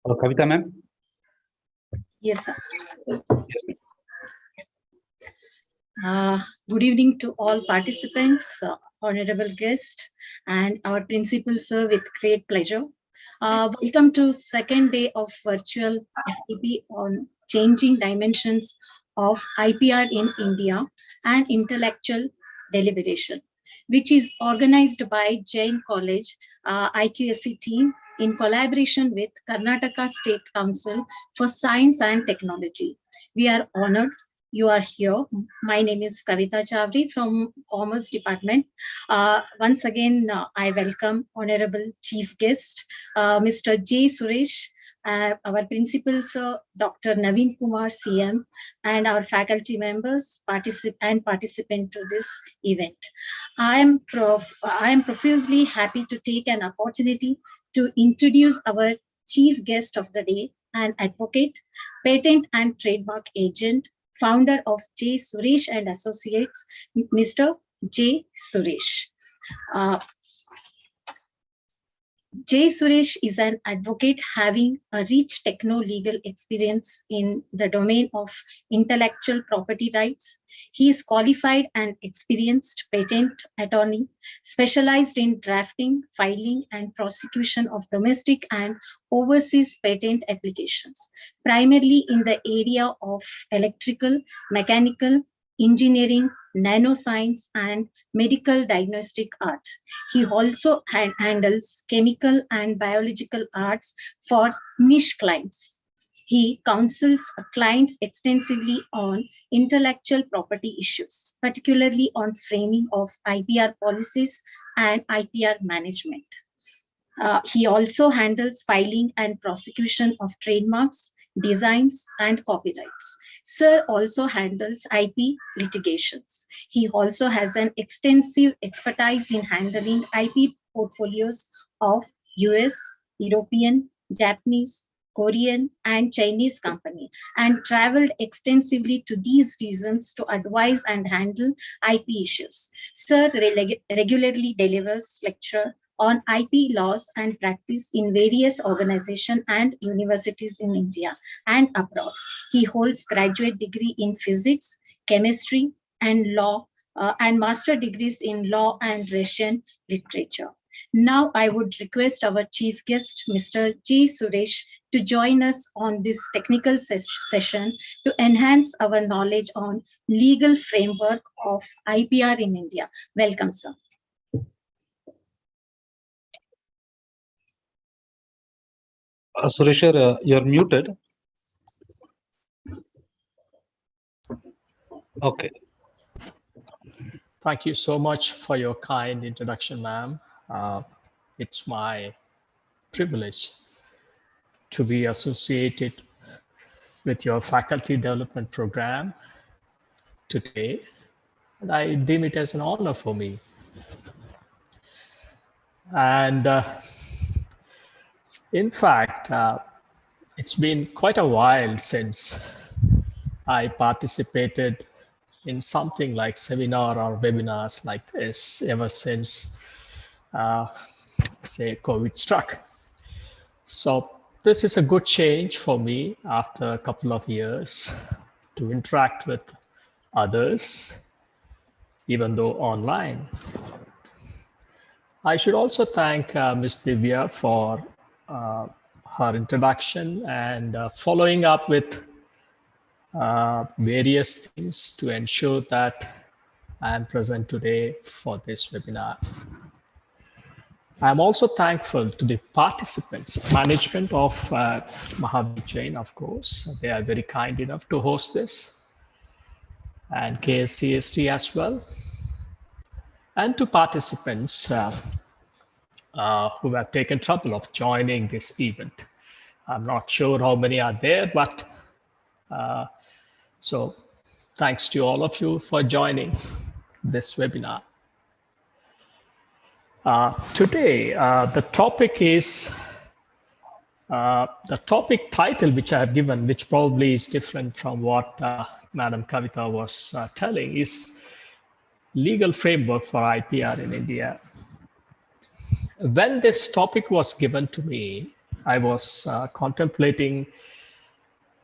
Kavita ma'am? Yes, sir. Yes. Good evening to all participants, honorable guest, and our principal, sir, with great pleasure. Welcome to second day of virtual FTP on changing dimensions of IPR in India and intellectual deliberation, which is organized by Jain College IQSC team in collaboration with Karnataka State Council for Science and Technology. We are honored you are here. My name is Kavita Chavri from Commerce Department. Once again, I welcome Honorable Chief Guest, Mr. J. Suresh, our principal, Sir Dr. Naveen Kumar, CM, and our faculty members participant to this event. I am profusely happy to take an opportunity to introduce our chief guest of the day, an advocate, patent and trademark agent, founder of J. Suresh and Associates, Mr. J. Suresh. J. Suresh is an advocate having a rich techno-legal experience in the domain of intellectual property rights. He is qualified and experienced patent attorney, specialized in drafting, filing, and prosecution of domestic and overseas patent applications, primarily in the area of electrical, mechanical, engineering, nanoscience, and medical diagnostic art. He also handles chemical and biological arts for niche clients. He counsels clients extensively on intellectual property issues, particularly on framing of IPR policies and IPR management. He also handles filing and prosecution of trademarks, designs, and copyrights. Sir also handles IP litigations. He also has an extensive expertise in handling IP portfolios of US, European, Japanese, Korean, and Chinese company, and traveled extensively to these regions to advise and handle IP issues. Sir regularly delivers lecture on IP laws and practice in various organizations and universities in India and abroad. He holds graduate degree in physics, chemistry, and law, and master degrees in law and Russian literature. Now I would request our chief guest, Mr. J. Suresh, to join us on this technical session to enhance our knowledge on legal framework of IPR in India. Welcome, sir. Suresh, you're muted. Okay. Thank you so much for your kind introduction, ma'am. It's my privilege to be associated with your faculty development program today, and I deem it as an honor for me. And in fact, it's been quite a while since I participated in something like seminar or webinars like this, ever since, say, COVID struck. So this is a good change for me after a couple of years to interact with others, even though online. I should also thank Ms. Divya for her introduction and following up with various things to ensure that I am present today for this webinar. I'm also thankful to the participants, management of Mahavir Jain, of course. They are very kind enough to host this, and KSCST as well. And to participants who have taken trouble of joining this event. I'm not sure how many are there, but so thanks to all of you for joining this webinar. Today, the topic is, the topic title which I have given, which probably is different from what Madam Kavita was telling, is Legal Framework for IPR in India. When this topic was given to me, I was contemplating.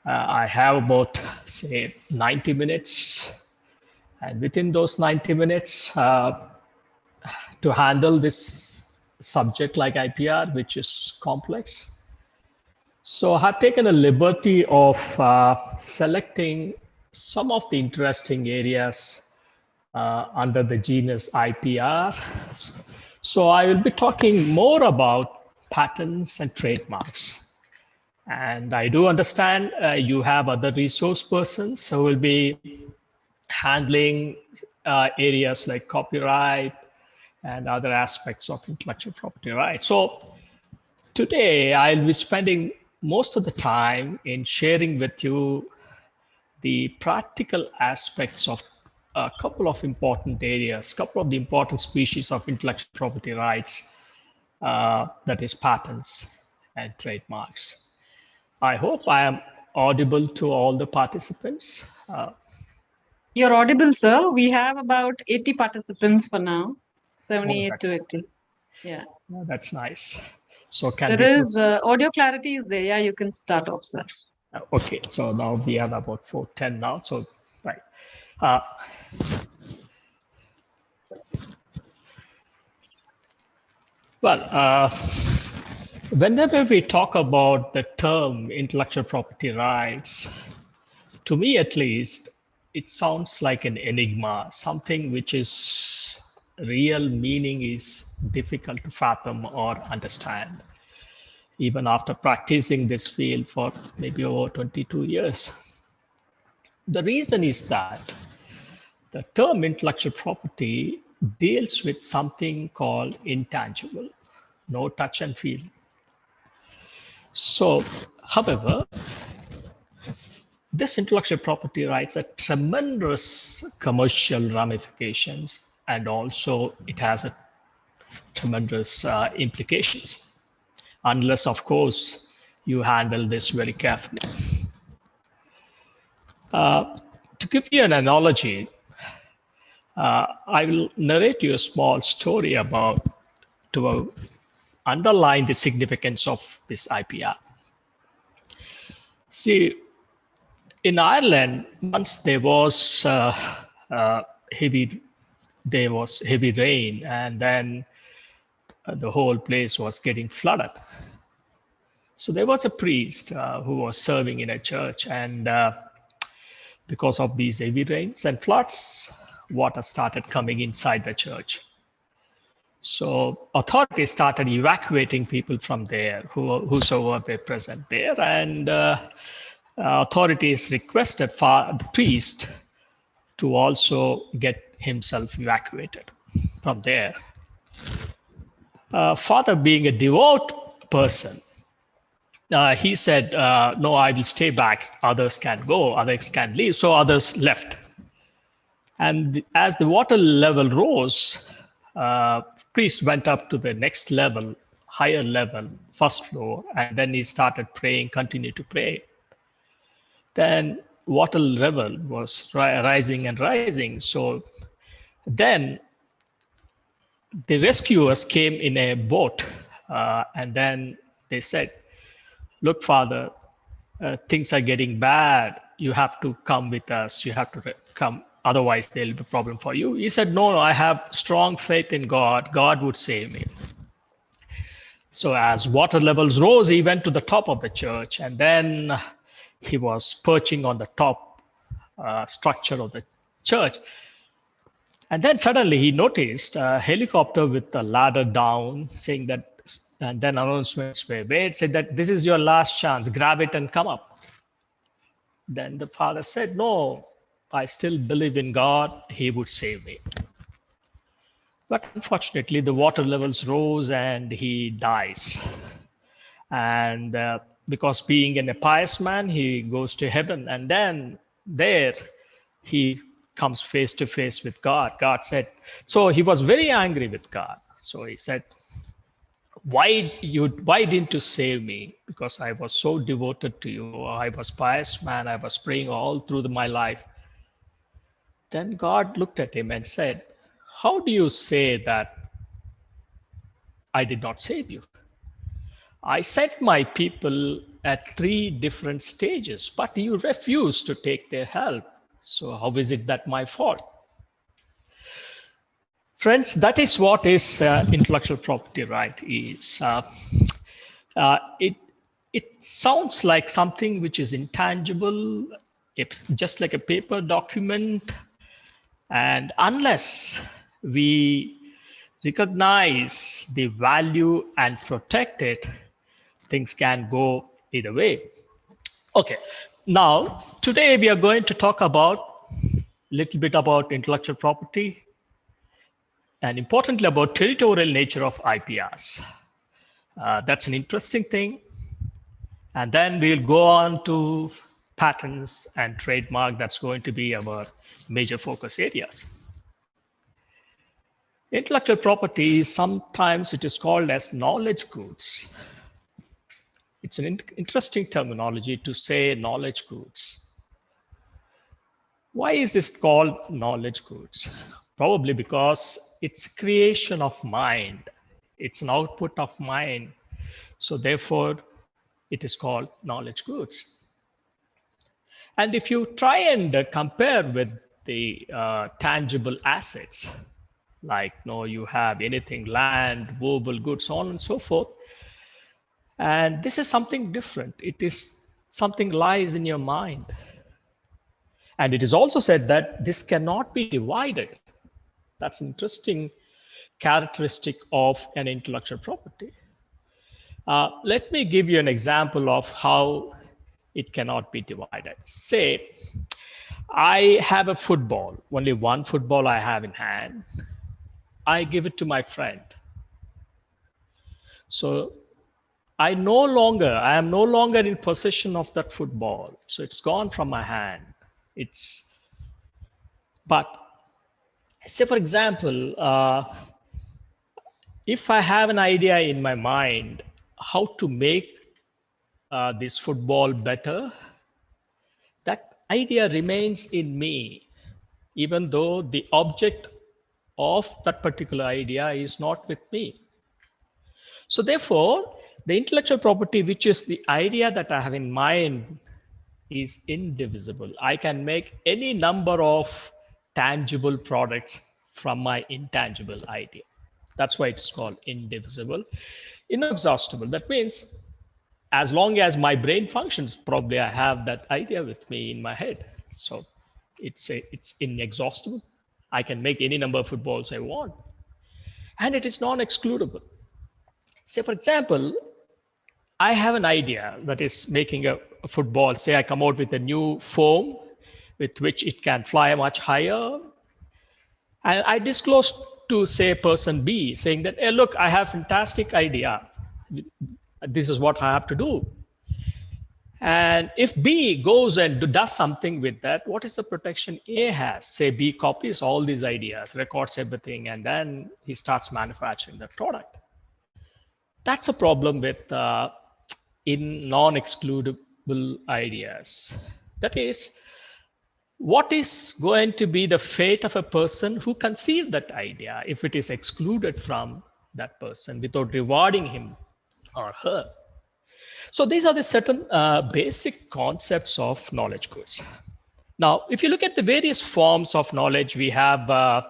I have about, say, 90 minutes. And within those 90 minutes, to handle this subject like IPR, which is complex. So I've taken a liberty of selecting some of the interesting areas under the genus IPR. So I will be talking more about patents and trademarks. And I do understand you have other resource persons who will be handling areas like copyright and other aspects of intellectual property rights. So today I'll be spending most of the time in sharing with you the practical aspects of a couple of important areas, couple of the important species of intellectual property rights, that is patents and trademarks. I hope I am audible to all the participants. You're audible, sir. We have about 80 participants for now, 78 to 80. Yeah. Oh, that's nice. So can there is audio clarity is there. Yeah, you can start off, sir. Okay, so now we have about 4:10 now. So, right. Whenever we talk about the term intellectual property rights, to me at least, it sounds like an enigma, something which is real meaning is difficult to fathom or understand, even after practicing this field for maybe over 22 years. The reason is that the term intellectual property deals with something called intangible, no touch and feel. So, however, this intellectual property rights have tremendous commercial ramifications, and also it has a tremendous implications, unless, of course, you handle this very carefully. To give you an analogy, I will narrate you a small story to underline the significance of this IPR. See, in Ireland, once there was heavy rain, and then the whole place was getting flooded. So there was a priest who was serving in a church, and because of these heavy rains and floods, water started coming inside the church. So authorities started evacuating people from there, whosoever were present there, and authorities requested the priest to also get himself evacuated from there. Father, being a devout person, he said, no, I will stay back. Others can go, others can leave. So others left. And as the water level rose, priest went up to the next level, higher level, first floor, and then he started praying, continued to pray. Then water level was rising and rising. So then the rescuers came in a boat, and then they said, look, Father, things are getting bad. You have to come with us. You have to come. Otherwise, there'll be a problem for you. He said, no, I have strong faith in God. God would save me. So as water levels rose, he went to the top of the church, and then he was perching on the top structure of the church. And then suddenly he noticed a helicopter with a ladder down, saying that, and then announcements were made, said that this is your last chance, grab it and come up. Then the father said, no, I still believe in God, he would save me. But unfortunately, the water levels rose and he dies. And because being a pious man, he goes to heaven. And then there he comes face to face with God. God said, so he was very angry with God. So he said, why didn't you save me? Because I was so devoted to you. I was pious man. I was praying all through my life. Then God looked at him and said, how do you say that I did not save you. I sent my people at 3 different stages, but you refused to take their help. So how is it that my fault? Friends, that is what is intellectual property right is. It sounds like something which is intangible, it's just like a paper document. And unless we recognize the value and protect it, things can go either way. Okay, now today we are going to talk about a little bit about intellectual property and importantly about territorial nature of IPRs. That's an interesting thing. And then we'll go on to patents and trademark. That's going to be our major focus areas. Intellectual property, sometimes it is called as knowledge goods. It's an interesting terminology to say knowledge goods. Why is this called knowledge goods? Probably because it's creation of mind. It's an output of mind. So therefore, it is called knowledge goods. And if you try and compare with the tangible assets, like you have anything, land, movable goods, so on and so forth. And this is something different. It is something lies in your mind. And it is also said that this cannot be divided. That's an interesting characteristic of an intellectual property. Let me give you an example of how it cannot be divided. Say, I have a football, only one football I have in hand. I give it to my friend. So I am no longer in possession of that football. So it's gone from my hand. But say for example, if I have an idea in my mind how to make this football better, that idea remains in me, even though the object of that particular idea is not with me. So therefore, the intellectual property, which is the idea that I have in mind, is indivisible. I can make any number of tangible products from my intangible idea. That's why it's called indivisible. Inexhaustible. That means as long as my brain functions, probably I have that idea with me in my head. So it's inexhaustible. I can make any number of footballs I want. And it is non-excludable. Say, for example, I have an idea that is making a football. Say I come out with a new foam with which it can fly much higher. And I disclose to, say, person B, saying that, hey, look, I have a fantastic idea. This is what I have to do. And if B goes and does something with that, what is the protection A has? Say B copies all these ideas, records everything, and then he starts manufacturing the product. That's a problem with in non-excludable ideas. That is, what is going to be the fate of a person who conceived that idea if it is excluded from that person without rewarding him or her? So these are the certain basic concepts of knowledge goods. Now, if you look at the various forms of knowledge, we have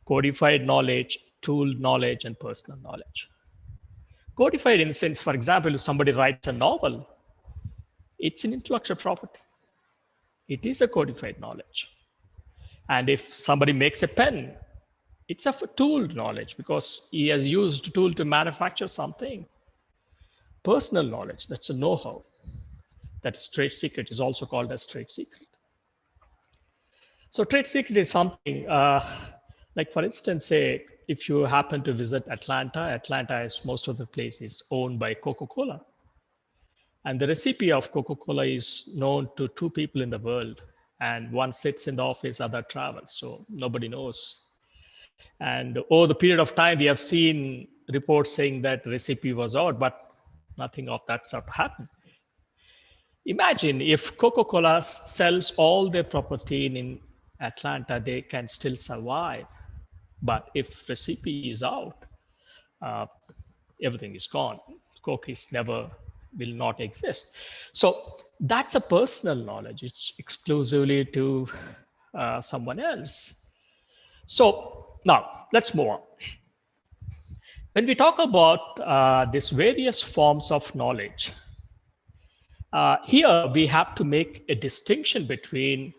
codified knowledge, tooled knowledge, and personal knowledge. Codified in the sense, for example, if somebody writes a novel, it's an intellectual property. It is a codified knowledge. And if somebody makes a pen, it's a tooled knowledge because he has used a tool to manufacture something. Personal knowledge, that's a know-how. That's trade secret, is also called as trade secret. So trade secret is something, like for instance, say, if you happen to visit Atlanta, is most of the place is owned by Coca-Cola. And the recipe of Coca-Cola is known to 2 people in the world. And one sits in the office, other travels. So nobody knows. And over the period of time, we have seen reports saying that the recipe was out, but nothing of that sort happened. Imagine if Coca-Cola sells all their property in Atlanta, they can still survive. But if recipe is out, everything is gone. Cookies will not exist. So that's a personal knowledge. It's exclusively to someone else. So now let's move on. When we talk about these various forms of knowledge, here we have to make a distinction between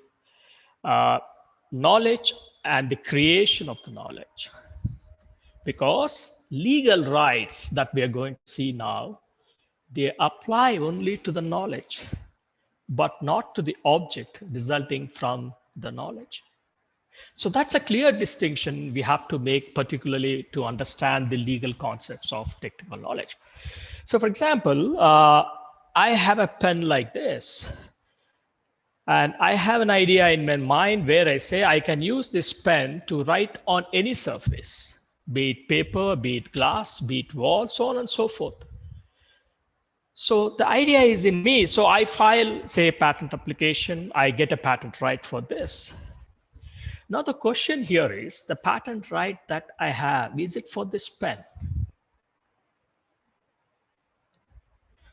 knowledge and the creation of the knowledge. Because legal rights that we are going to see now, they apply only to the knowledge, but not to the object resulting from the knowledge. So that's a clear distinction we have to make, particularly to understand the legal concepts of technical knowledge. So for example, I have a pen like this, and I have an idea in my mind where I say I can use this pen to write on any surface, be it paper, be it glass, be it wall, so on and so forth. So the idea is in me. So I file, say, a patent application. I get a patent right for this. Now the question here is, the patent right that I have, is it for this pen?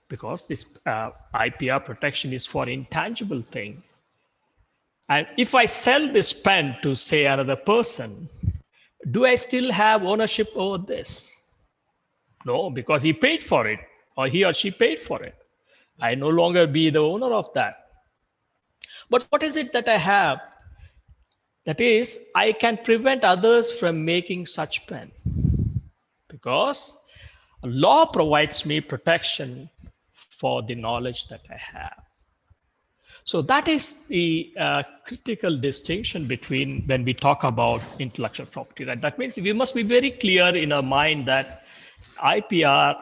Because this IPR protection is for intangible thing. And if I sell this pen to, say, another person, do I still have ownership over this? No, because he paid for it, or he or she paid for it. I no longer be the owner of that. But what is it that I have? That is, I can prevent others from making such pen, because law provides me protection for the knowledge that I have. So that is the critical distinction between when we talk about intellectual property, right? That means we must be very clear in our mind that IPR,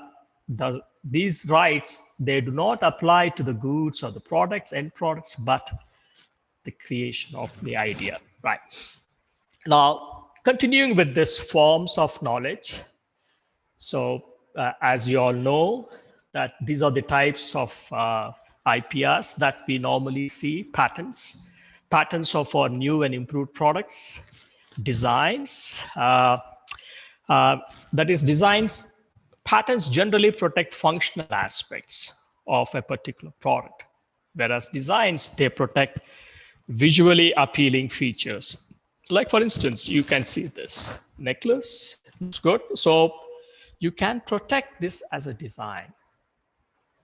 these rights, they do not apply to the goods or the products, end products, but the creation of the idea, right? Now, continuing with this forms of knowledge. So as you all know, that these are the types of IPRs that we normally see: patents. Patents are for new and improved products. Designs, that is designs. Patents generally protect functional aspects of a particular product, whereas designs, they protect visually appealing features. Like for instance, you can see this necklace, looks good. So you can protect this as a design.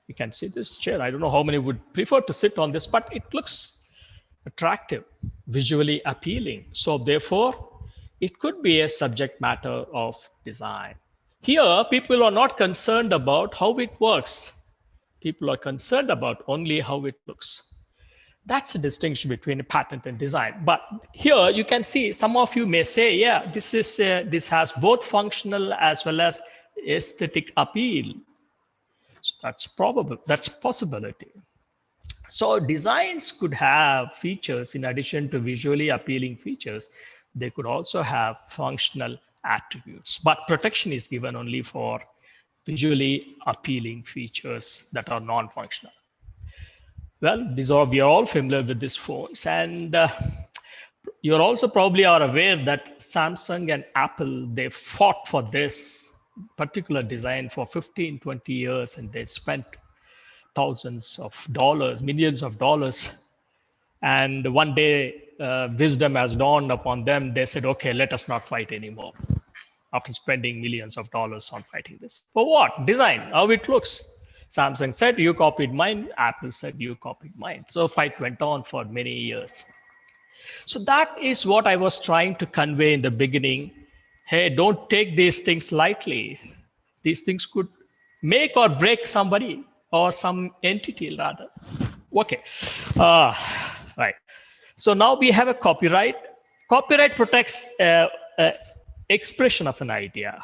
You can see this chair. I don't know how many would prefer to sit on this, but it looks attractive, visually appealing. So therefore, it could be a subject matter of design. Here, people are not concerned about how it works. People are concerned about only how it looks. That's a distinction between a patent and design. But here you can see, some of you may say, yeah, this has both functional as well as aesthetic appeal. So that's probable, that's possibility. So designs could have features in addition to visually appealing features. They could also have functional attributes, but protection is given only for visually appealing features that are non-functional. Well, we are all familiar with these phones, and you're also probably are aware that Samsung and Apple, they fought for this particular design for 15, 20 years, and they spent thousands of dollars, millions of dollars. And one day, wisdom has dawned upon them. They said, okay, let us not fight anymore. After spending millions of dollars on fighting this. For what? Design, how it looks. Samsung said, you copied mine. Apple said, you copied mine. So fight went on for many years. So that is what I was trying to convey in the beginning. Hey, don't take these things lightly. These things could make or break somebody or some entity rather. Okay, right. So now we have a copyright. Copyright protects expression of an idea.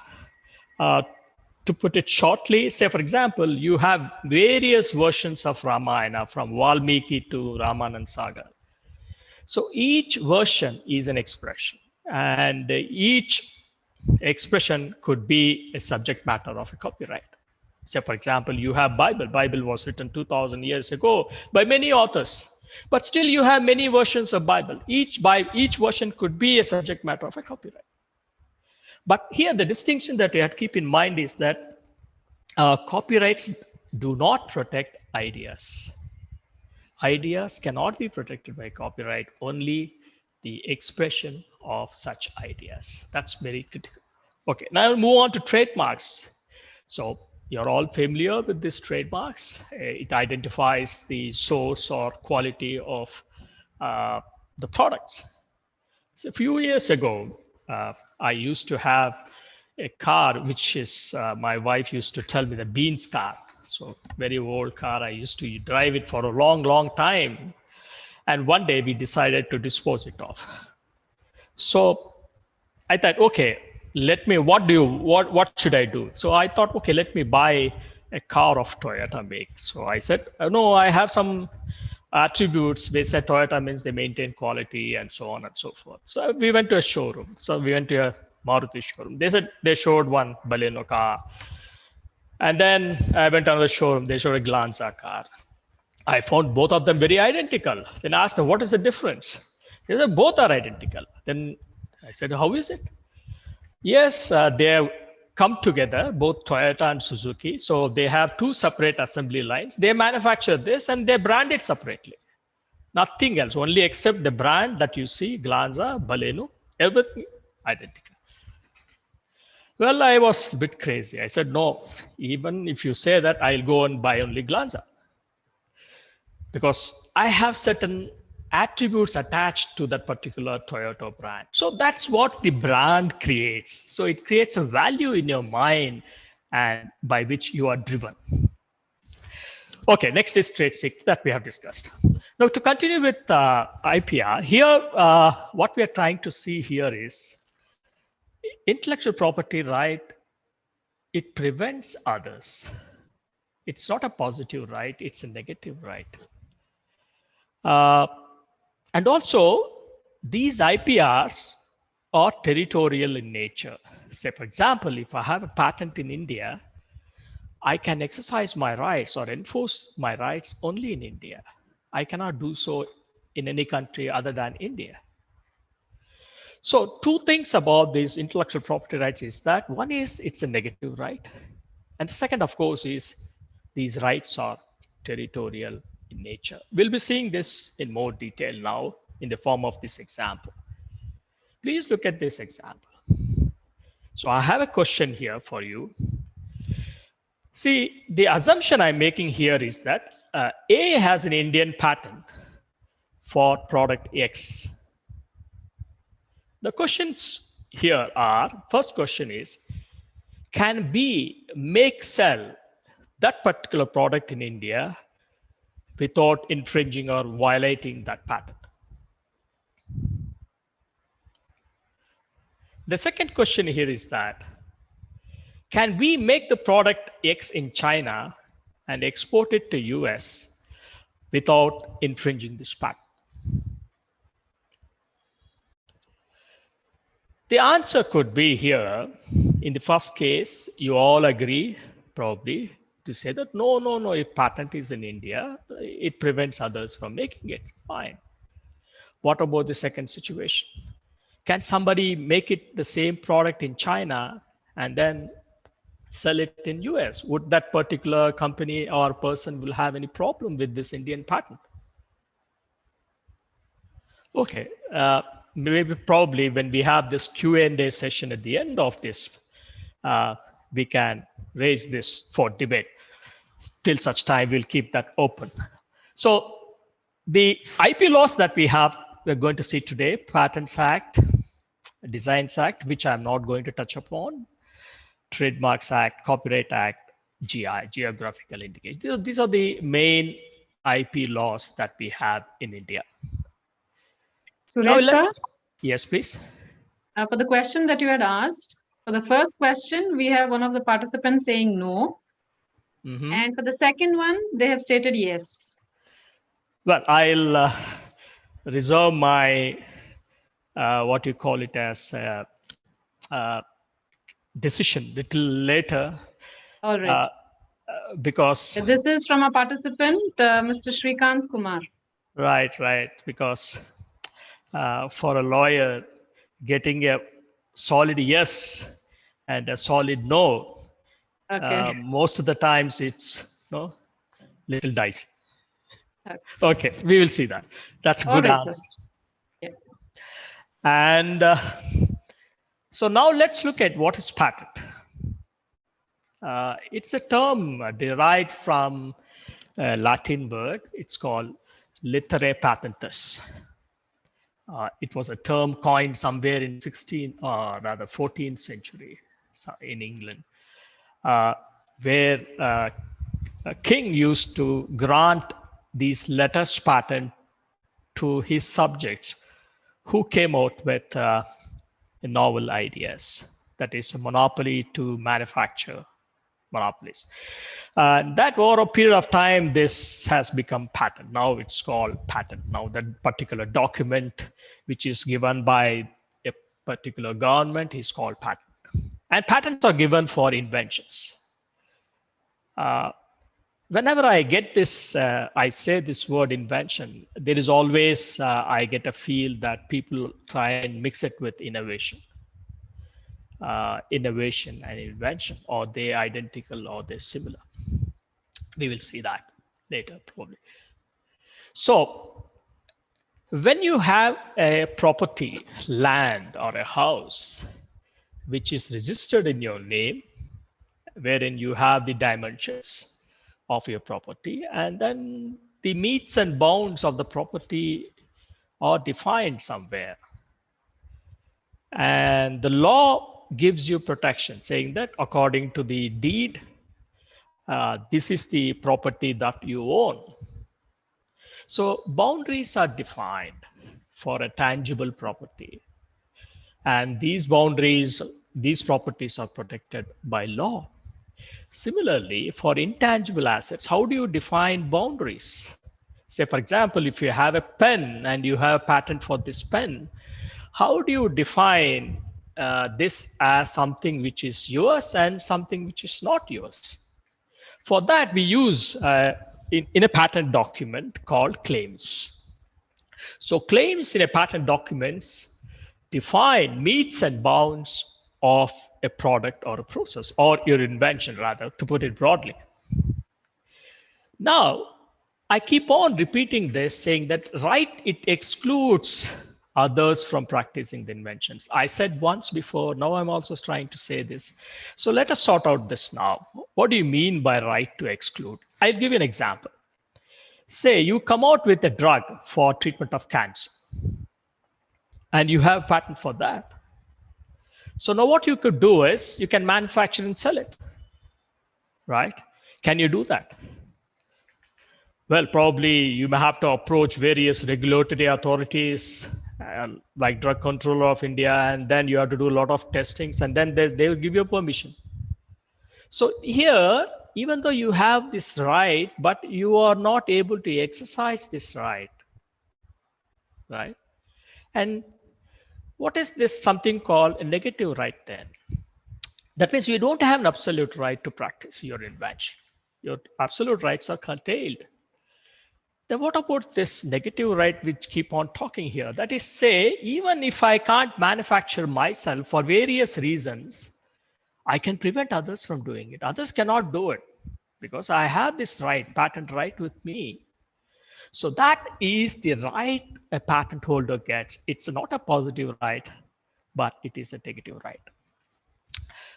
To put it shortly, say for example, you have various versions of Ramayana from Valmiki to Ramanand Sagar. So each version is an expression, and each expression could be a subject matter of a copyright. Say for example, you have Bible. Bible was written 2000 years ago by many authors, but still you have many versions of Bible. Each version could be a subject matter of a copyright. But here the distinction that you have to keep in mind is that copyrights do not protect ideas. Ideas cannot be protected by copyright, only the expression of such ideas. That's very critical. Okay, now we'll move on to trademarks. So you're all familiar with these trademarks. It identifies the source or quality of the products. So a few years ago, I used to have a car, which is my wife used to tell me the Beans car. So very old car. I used to drive it for a long, long time. And one day we decided to dispose it off. So I thought, okay, what should I do? So I thought, okay, let me buy a car of Toyota make. So I said, no, I have some attributes. They said Toyota means they maintain quality and so on and so forth. So we went to a showroom. So we went to a Maruti showroom. They said they showed one Baleno car. And then I went to another showroom. They showed a Glanza car. I found both of them very identical. Then I asked them, what is the difference? They said, both are identical. Then I said, how is it? Yes, they have come together, both Toyota and Suzuki. So they have two separate assembly lines. They manufacture this and they brand it separately. Nothing else, only except the brand that you see, Glanza, Baleno, everything identical. Well, I was a bit crazy. I said, no, even if you say that, I'll go and buy only Glanza. Because I have certain attributes attached to that particular Toyota brand. So that's what the brand creates. So it creates a value in your mind and by which you are driven. Okay, next is trade secret that we have discussed. Now to continue with IPR, here what we are trying to see here is intellectual property right, it prevents others. It's not a positive right, it's a negative right. And also, these IPRs are territorial in nature. Say, for example, if I have a patent in India, I can exercise my rights or enforce my rights only in India. I cannot do so in any country other than India. So two things about these intellectual property rights is that one is it's a negative right. And the second, of course, is these rights are territorial in nature. We'll be seeing this in more detail now in the form of this example. Please look at this example. So I have a question here for you. See, the assumption I'm making here is that A has an Indian patent for product X. The questions here are, first question is, can B sell that particular product in India without infringing or violating that patent? The second question here is that, can we make the product X in China and export it to US without infringing this patent? The answer could be here, in the first case, you all agree probably to say that no, if patent is in India, it prevents others from making it, fine. What about the second situation? Can somebody make it the same product in China and then sell it in US? Would that particular company or person will have any problem with this Indian patent? Okay, maybe probably when we have this Q&A session at the end of this, we can raise this for debate. Till such time, we'll keep that open. So the IP laws that we're going to see today, Patents Act, Designs Act, which I'm not going to touch upon, Trademarks Act, Copyright Act, GI, Geographical Indication. These are the main IP laws that we have in India. Suresh, sir? Yes, please. For the question that you had asked, for the first question, we have one of the participants saying no. Mm-hmm. And for the second one, they have stated yes. Well, I'll reserve my, what you call it as decision little later. All right. Because this is from a participant, Mr. Shrikant Kumar. Right. Because for a lawyer, getting a solid yes and a solid no Okay. Most of the times it's little dicey. Okay. Okay, we will see that. That's a All good right, sir. answer. Yeah. And so now let's look at what is patent. It's a term derived from a Latin word. It's called litterae patentis. It was a term coined somewhere in 14th century in England, where a king used to grant these letters patent to his subjects who came out with novel ideas. That is a monopoly to manufacture monopolies. That over a period of time, this has become patent. Now it's called patent. Now that particular document, which is given by a particular government, is called patent. And patents are given for inventions. Whenever I get this, I say this word invention, there is always, I get a feel that people try and mix it with innovation. Innovation and invention, or they identical or they're similar. We will see that later probably. So when you have a property, land or a house, which is registered in your name, wherein you have the dimensions of your property, and then the metes and bounds of the property are defined somewhere. And the law gives you protection, saying that according to the deed, this is the property that you own. So boundaries are defined for a tangible property. And these boundaries, these properties are protected by law. Similarly, for intangible assets, how do you define boundaries? Say, for example, if you have a pen and you have a patent for this pen, how do you define this as something which is yours and something which is not yours? For that, we use in a patent document called claims. So claims in a patent documents define metes and bounds of a product or a process, or your invention rather, to put it broadly. Now, I keep on repeating this, saying that right, it excludes others from practicing the inventions. I said once before, now I'm also trying to say this. So let us sort out this now. What do you mean by right to exclude? I'll give you an example. Say you come out with a drug for treatment of cancer, and you have a patent for that. So now what you could do is you can manufacture and sell it, right? Can you do that? Well, probably you may have to approach various regulatory authorities like Drug Controller of India, and then you have to do a lot of testings, and then they will give you permission. So here, even though you have this right, but you are not able to exercise this right, right? And what is this something called a negative right then? That means you don't have an absolute right to practice your invention. Your absolute rights are curtailed. Then what about this negative right which keep on talking here? That is, say, even if I can't manufacture myself for various reasons, I can prevent others from doing it. Others cannot do it because I have this right, patent right with me. So that is the right a patent holder gets. It's not a positive right, but it is a negative right.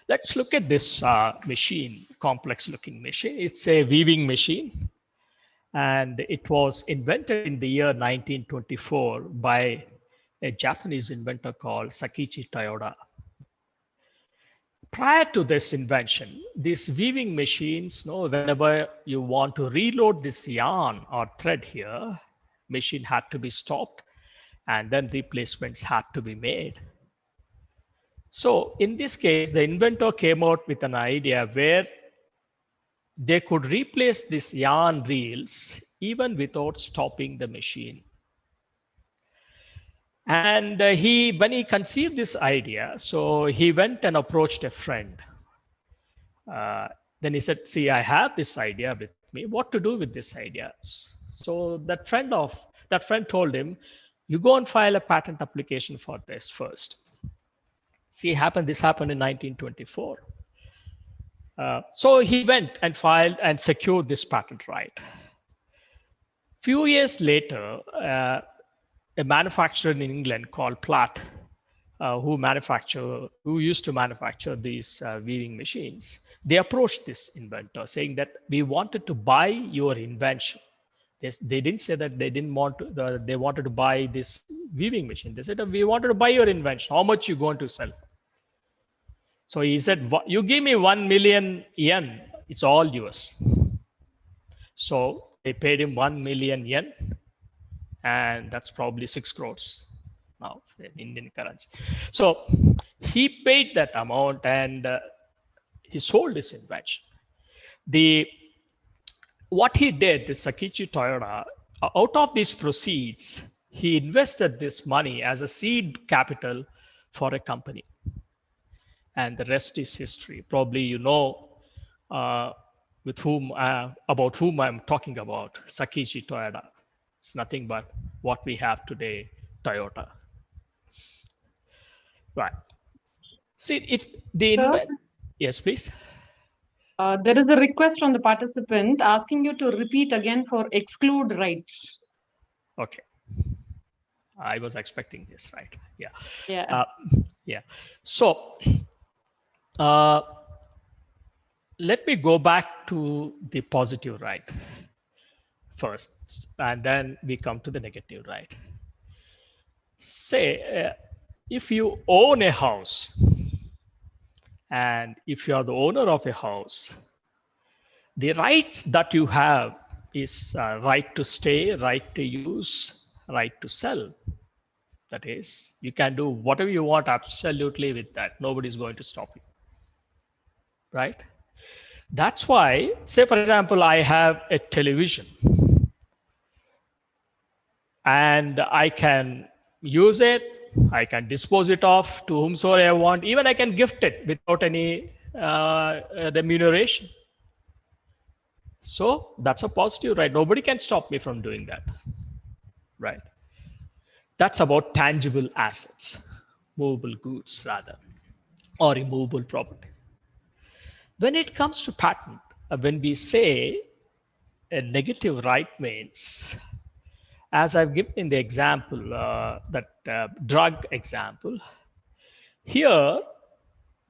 Let's look at this machine, complex looking machine. It's a weaving machine. And it was invented in the year 1924 by a Japanese inventor called Sakachi Toyota. Prior to this invention, these weaving machines, whenever you want to reload this yarn or thread here, machine had to be stopped and then replacements had to be made. So in this case, the inventor came out with an idea where they could replace these yarn reels even without stopping the machine. And when he conceived this idea, so he went and approached a friend. Then he said, see, I have this idea with me. What to do with this idea? So that friend told him, you go and file a patent application for this first. See, this happened in 1924. So he went and filed and secured this patent right. Few years later, a manufacturer in England called Platt, who used to manufacture these weaving machines, they approached this inventor saying that we wanted to buy your invention. They didn't say that they didn't want to, they wanted to buy this weaving machine. They said, we wanted to buy your invention. How much you going to sell? So he said, you give me 1 million yen, it's all yours. So they paid him 1 million yen, and that's probably 6 crores now in Indian currency. So he paid that amount and he sold his invention. What he did, this Sakachi Toyota, out of these proceeds, he invested this money as a seed capital for a company. And the rest is history. Probably you know about whom I'm talking about, Sakachi Toyota. It's nothing but what we have today, Toyota. Right. See, yes, please. There is a request from the participant asking you to repeat again for exclude rights. Okay. I was expecting this, right? Yeah. Yeah. Yeah. So let me go back to the positive right first, and then we come to the negative right. Say, if you own a house, and if you are the owner of a house, the rights that you have is right to stay, right to use, right to sell. That is, you can do whatever you want absolutely with that. Nobody's going to stop you. Right? That's why, say for example, I have a television and I can use it, I can dispose it off to whomsoever I want, even I can gift it without any remuneration. So that's a positive right. Nobody can stop me from doing that. Right? That's about tangible assets, movable goods rather, or immovable property. When it comes to patent, when we say a negative right means, as I've given in the example, that drug example, here,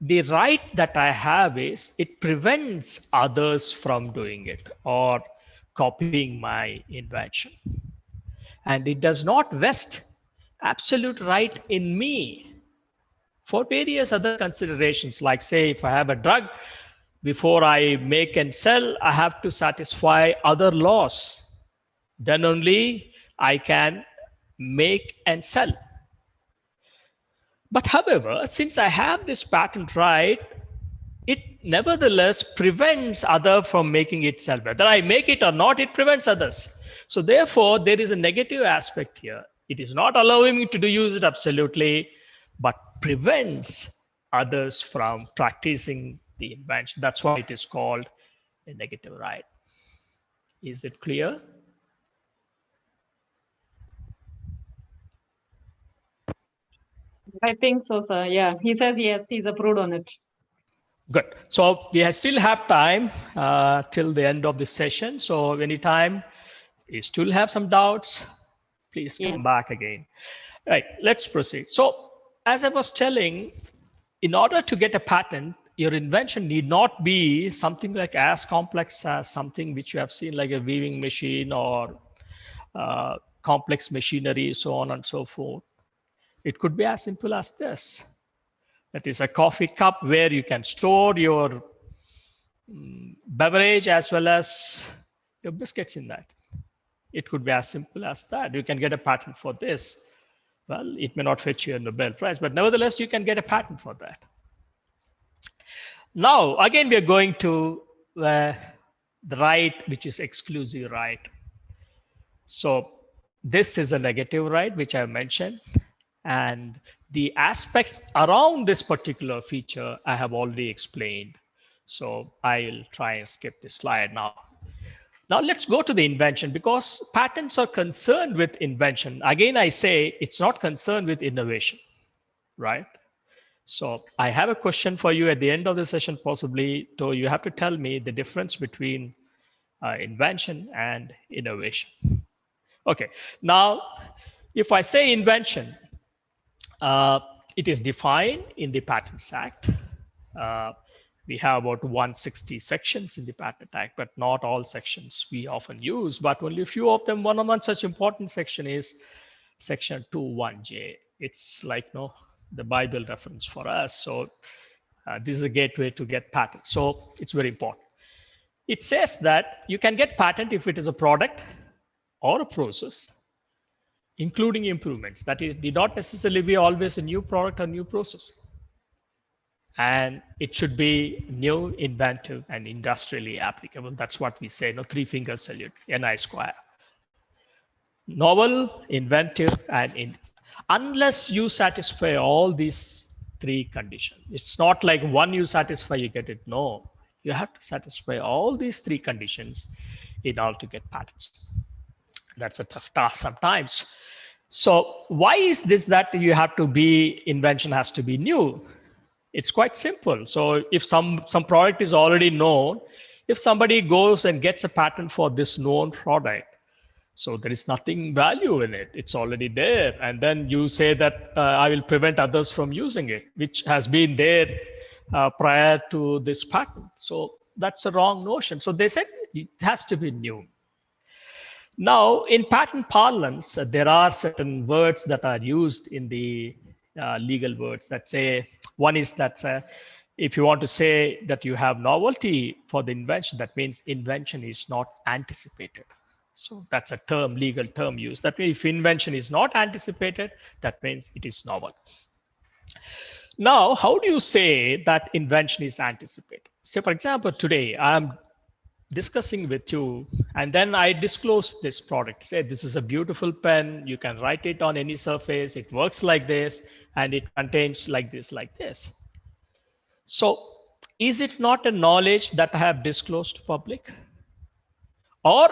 the right that I have is it prevents others from doing it or copying my invention. And it does not vest absolute right in me for various other considerations. Like say, if I have a drug, before I make and sell, I have to satisfy other laws. Then only I can make and sell. But however, since I have this patent right, it nevertheless prevents others from making itself. Whether I make it or not, it prevents others. So therefore, there is a negative aspect here. It is not allowing me to use it absolutely, but prevents others from practicing the invention. That's why it is called a negative right. Is it clear? I think so, sir. Yeah, he says yes, he's approved on it. Good. So we still have time till the end of this session. So anytime you still have some doubts, please come back again. Right, let's proceed. So as I was telling, in order to get a patent, your invention need not be something like as complex as something which you have seen like a weaving machine or complex machinery, so on and so forth. It could be as simple as this. That is a coffee cup where you can store your beverage as well as your biscuits in that. It could be as simple as that. You can get a patent for this. Well, it may not fetch you a Nobel Prize, but nevertheless, you can get a patent for that. Now, again, we are going to the right, which is exclusive right. So this is a negative right, which I mentioned. And the aspects around this particular feature, I have already explained. So I'll try and skip this slide now. Now let's go to the invention, because patents are concerned with invention. Again, I say it's not concerned with innovation, right? So I have a question for you at the end of the session, possibly. So you have to tell me the difference between invention and innovation. Okay, now if I say invention, it is defined in the Patents Act. We have about 160 sections in the Patent Act, but not all sections we often use, but only a few of them. One such important section is section 21J. It's like the Bible reference for us. So this is a gateway to get patent. So it's very important. It says that you can get patent if it is a product or a process, including improvements. That is, need not necessarily be always a new product or new process. And it should be new, inventive, and industrially applicable. That's what we say, three-finger salute, NI square. Novel, inventive, and unless you satisfy all these three conditions. It's not like one you satisfy, you get it. No, you have to satisfy all these three conditions in order to get patents. That's a tough task sometimes. So why is this that you have to be, invention has to be new? It's quite simple. So if some product is already known, if somebody goes and gets a patent for this known product, so there is nothing value in it. It's already there. And then you say that I will prevent others from using it, which has been there prior to this patent. So that's a wrong notion. So they said it has to be new. Now, in patent parlance, there are certain words that are used in the legal words that say, one is that if you want to say that you have novelty for the invention, that means invention is not anticipated. So that's a term, legal term used. That means if invention is not anticipated, that means it is novel. Now, how do you say that invention is anticipated? Say, for example, today I'm discussing with you, and then I disclose this product. Say, this is a beautiful pen. You can write it on any surface. It works like this, and it contains like this, like this. So is it not a knowledge that I have disclosed to public? Or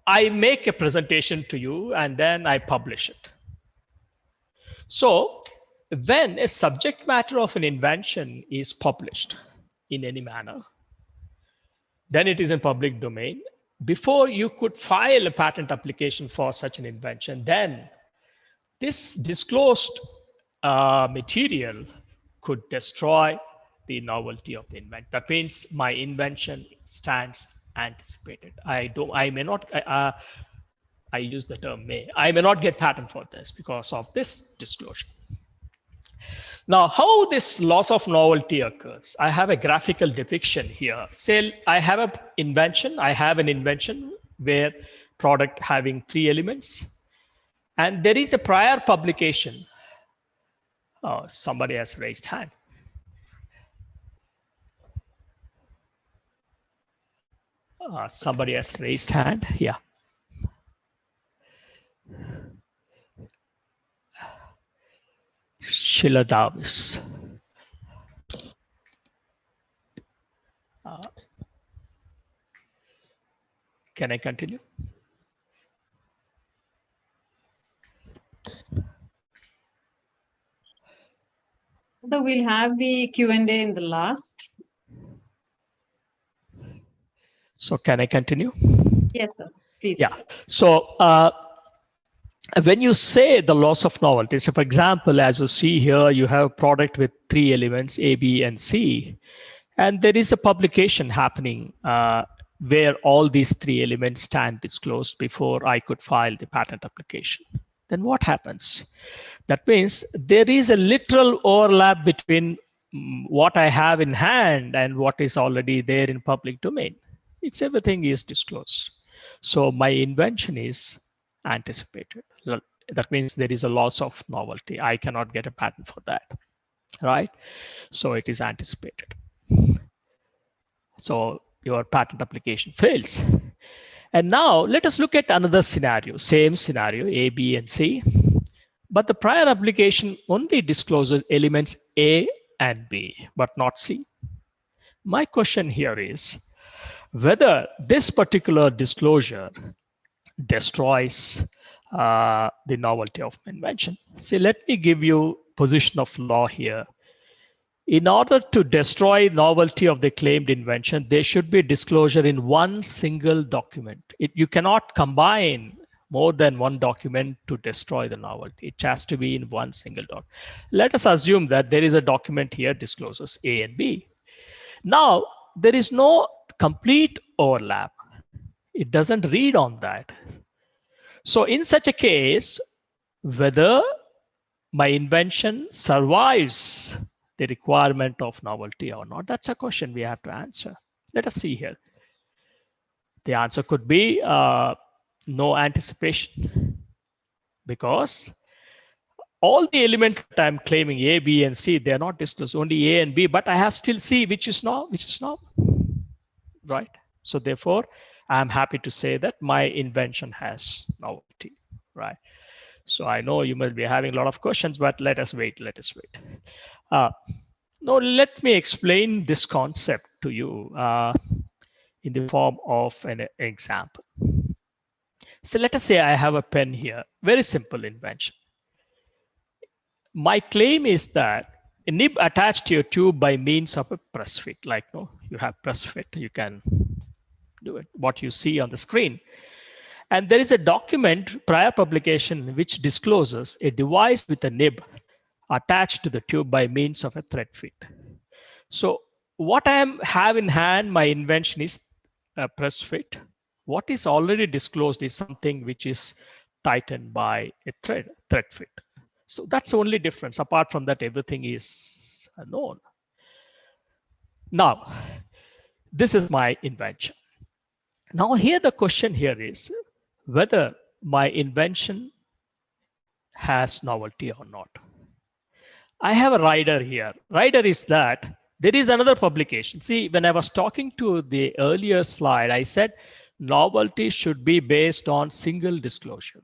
I make a presentation to you, and then I publish it. So when a subject matter of an invention is published in any manner, then it is in public domain. Before you could file a patent application for such an invention, then this disclosed material could destroy the novelty of the invention. That means my invention stands anticipated. I use the term may. I may not get patent for this because of this disclosure. Now, how this loss of novelty occurs? I have a graphical depiction here. Say I have an invention where product having three elements, and there is a prior publication. Oh, somebody has raised hand. Somebody has raised hand. Yeah. Sheila Davis. Can I continue? So we'll have the Q&A in the last. So can I continue? Yes, sir. Please. Yeah. So when you say the loss of novelty, so for example, as you see here, you have a product with three elements, A, B, and C. And there is a publication happening where all these three elements stand disclosed before I could file the patent application. Then what happens? That means there is a literal overlap between what I have in hand and what is already there in public domain. Everything is disclosed. So my invention is anticipated. That means there is a loss of novelty. I cannot get a patent for that, right? So it is anticipated. So your patent application fails. And now let us look at another scenario, same scenario, A, B, and C. But the prior application only discloses elements A and B, but not C. My question here is whether this particular disclosure destroys the novelty of invention. See, let me give you position of law here. In order to destroy novelty of the claimed invention, there should be disclosure in one single document. You cannot combine more than one document to destroy the novelty. It has to be in one single document. Let us assume that there is a document here discloses A and B. Now, there is no complete overlap. It doesn't read on that. So in such a case, whether my invention survives the requirement of novelty or not, that's a question we have to answer. Let us see here. The answer could be no anticipation, because all the elements that I'm claiming, A, B, and C, they're not disclosed, only A and B, but I have still C, which is now, right? So therefore, I'm happy to say that my invention has novelty, right? So I know you must be having a lot of questions, but let us wait. Now, let me explain this concept to you in the form of an example. So let us say I have a pen here, very simple invention. My claim is that a nib attached to your tube by means of a press fit, like you have press fit, you can do it, what you see on the screen. And there is a document, prior publication, which discloses a device with a nib attached to the tube by means of a thread fit. So what I have in hand, my invention is a press fit. What is already disclosed is something which is tightened by a thread fit. So that's the only difference. Apart from that, everything is known. Now, this is my invention. Now here the question here is whether my invention has novelty or not. I have a rider here. Rider is that there is another publication. See, when I was talking to the earlier slide, I said novelty should be based on single disclosure.